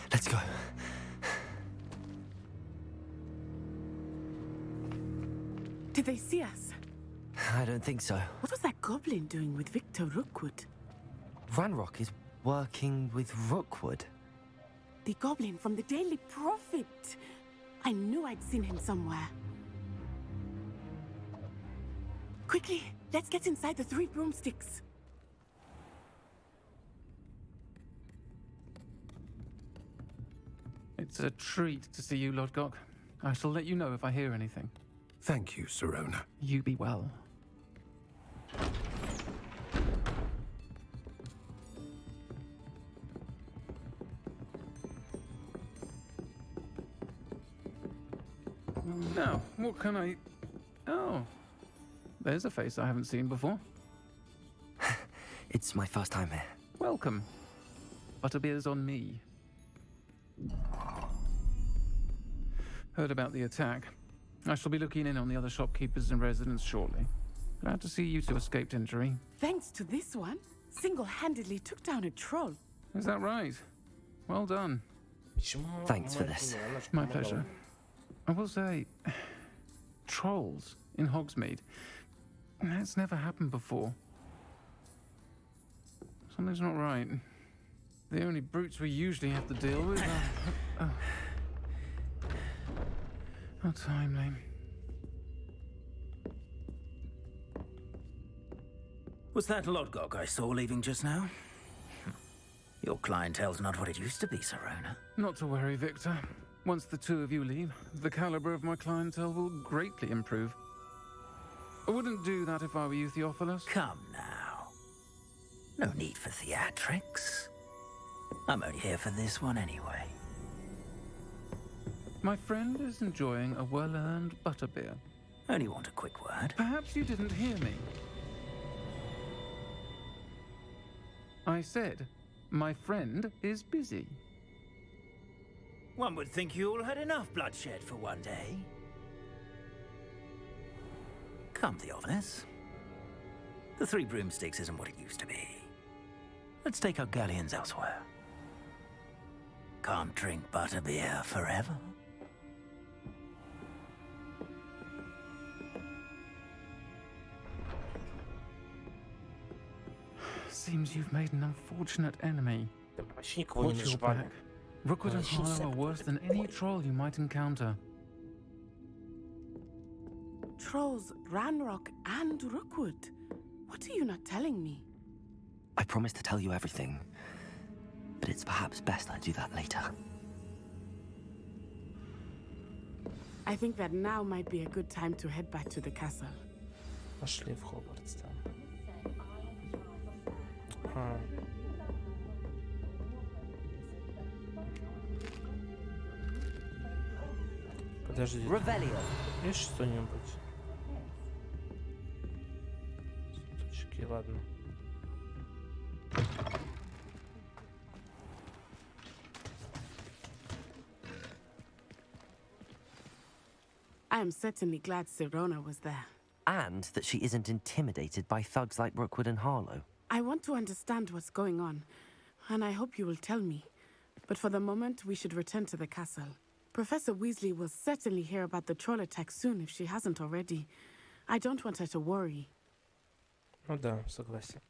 Speaker 4: Let's go.
Speaker 14: Did they see us?
Speaker 4: I don't think so.
Speaker 14: What was that goblin doing with Victor Rookwood?
Speaker 4: Ranrock is working with Rookwood.
Speaker 14: The goblin from the Daily Prophet. I knew I'd seen him somewhere. Quickly, let's get inside the 3 broomsticks.
Speaker 10: It's a treat to see you, Lodgok. I shall let you know if I hear anything.
Speaker 22: Thank you, Serona.
Speaker 10: You be well. Now, what can I... Oh, there's a face I haven't seen before.
Speaker 4: It's my first time here.
Speaker 10: Welcome. Butterbeer's on me. Heard about the attack. I shall be looking in on the other shopkeepers and residents shortly. Glad to see you two escaped injury.
Speaker 14: Thanks to this one, single-handedly took down a troll.
Speaker 10: Is that right? Well done.
Speaker 4: Thanks for this.
Speaker 10: My pleasure. I will say, trolls in Hogsmeade. That's never happened before. Something's not right. The only brutes we usually have to deal with are... How timely.
Speaker 18: Was that Lodgok I saw leaving just now? Your clientele's not what it used to be, Serona.
Speaker 10: Not to worry, Victor. Once the 2 of you leave, the caliber of my clientele will greatly improve. I wouldn't do that if I were you, Theophilus.
Speaker 18: Come now. No need for theatrics. I'm only here for this one anyway.
Speaker 10: My friend is enjoying a well-earned butterbeer.
Speaker 18: Only want a quick word.
Speaker 10: Perhaps you didn't hear me. I said, my friend is busy.
Speaker 18: One would think you all had enough bloodshed for one day. Come, Theophilus. The 3 broomsticks isn't what it used to be. Let's take our galleons elsewhere. Can't drink butterbeer forever.
Speaker 10: Seems you've made an unfortunate enemy.
Speaker 1: Вообще никого не
Speaker 10: Watch your
Speaker 1: нажимали.
Speaker 10: back. Rookwood and Harlow are worse than any troll you might encounter.
Speaker 14: Trolls, Ranrock, and Rookwood. What are you not telling me?
Speaker 4: I promised to tell you everything, but it's perhaps best I do that later.
Speaker 14: I think that now might be a good time to head back to the castle.
Speaker 1: Пошли в Хогвартс там. Подожди. Есть что-нибудь? Суточки, ладно.
Speaker 14: I am certainly glad Sirona was there.
Speaker 4: And that she isn't intimidated by thugs like Rookwood and Harlow.
Speaker 14: I want to understand what's going on, and I hope you will tell me. But for the moment, we should return to the castle. Professor Weasley will certainly hear about the troll attack soon if she hasn't already. I don't want her to worry.
Speaker 1: Ну да, согласен.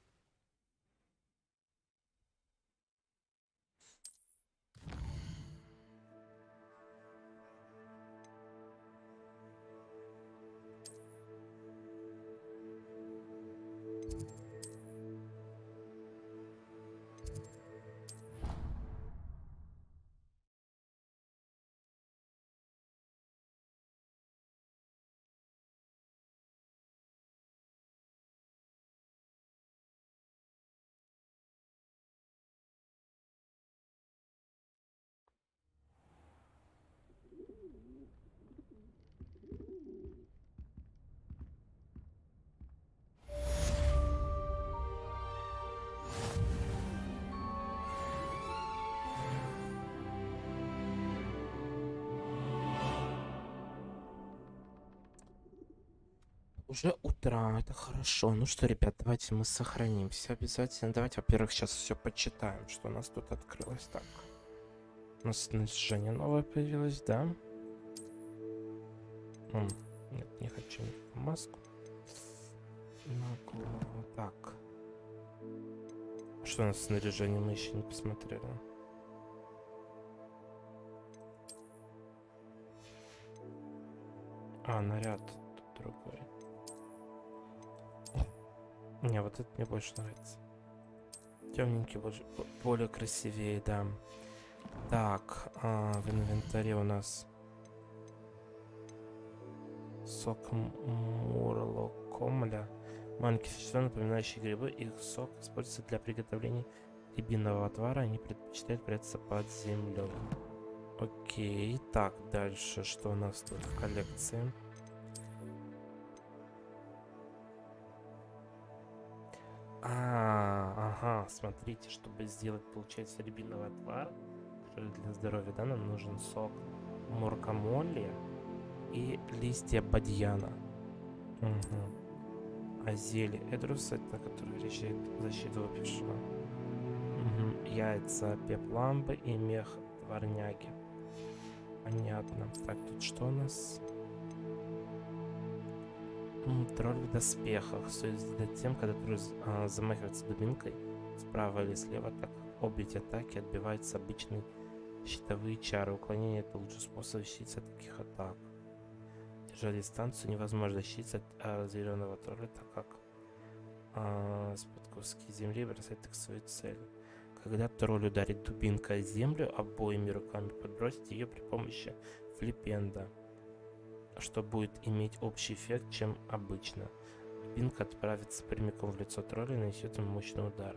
Speaker 1: Уже утро, это хорошо. Ну что, ребят, давайте мы сохранимся обязательно. Давайте, во-первых, сейчас все почитаем, что у нас тут открылось. Так, у нас снаряжение новое появилось, да? Нет, не хочу никакую маску. На голову. Так. Что у нас снаряжение, мы еще не посмотрели. А, наряд тут другой. Не, вот это мне больше нравится. Темненький, более красивее, да. Так, в инвентаре у нас сок мурлокомля. Маленькие существа, напоминающие грибы. Их сок используется для приготовления рябинового отвара. Они предпочитают прятаться под землей. Окей, так, дальше что у нас тут в коллекции? Ага, смотрите, чтобы сделать, получается, рябиновый отвар, который для здоровья, да, нам нужен сок муркамолли и листья бадьяна. А зелье эдруса, это который решает защиту выпившего. Яйца пепламбы и мех дворняги. Понятно. Так, тут что у нас? Тролль в доспехах. Стоит сделать тем, когда тролль замахивается дубинкой справа или слева, так обе эти атаки отбиваются обычные щитовые чары. Уклонение — это лучший способ защититься от таких атак. Держа дистанцию, невозможно защититься от зеленого тролля, так как с-под куски земли бросает их свою цель. Когда тролль ударит дубинкой о землю, обоими руками подбросить ее при помощи флипенда, что будет иметь общий эффект, чем обычно. Дубинка отправится прямиком в лицо тролля и нанесет ему мощный удар.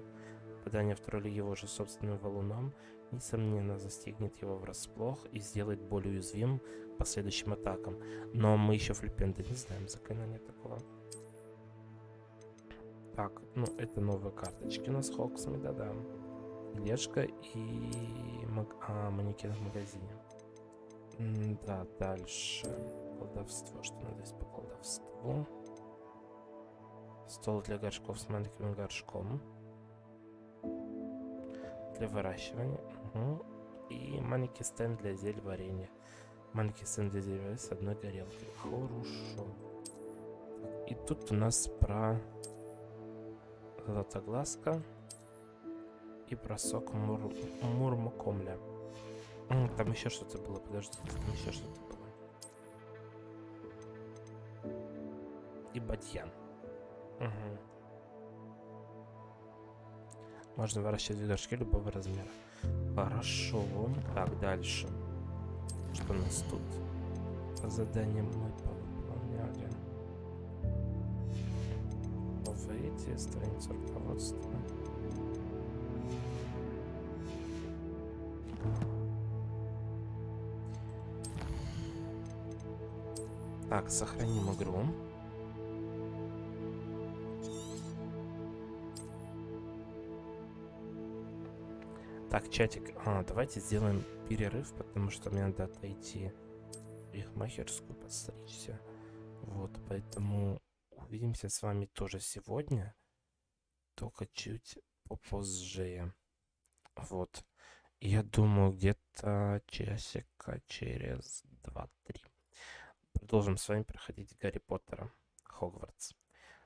Speaker 1: Попадание в тролля его же собственным валуном, несомненно, застигнет его врасплох и сделает более уязвимым к последующим атакам. Но мы еще флипенда не знаем, заклинания такого. Так, ну это новые карточки у нас Хогсмида, да. Тележка и манекен в магазине. Да, дальше. Колдовство. Что надо здесь по колдовству? Стол для горшков с маленьким горшком. Для выращивания. И маленький стенд для зель варенья. Маленький стенд для зель с одной горелкой. Хорошо. И тут у нас про золотоглазка и про сок мурмокомля. Там еще что-то было, подождите, там еще что-то было. И бадьян. Можно выращивать в горшке любого размера. Хорошо. Так, дальше. Что у нас тут? По заданиям мы повыполняли. Выйти, страница руководства. Так, сохраним игру. Так, чатик, давайте сделаем перерыв, потому что мне надо отойти парикмахерскую подстричься. Вот, поэтому увидимся с вами тоже сегодня, только чуть попозже. Вот. Я думаю, где-то часика через 2-3 продолжим с вами проходить Гарри Поттера, Хогвартс.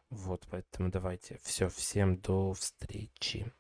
Speaker 1: Вот, поэтому давайте. Все, всем до встречи.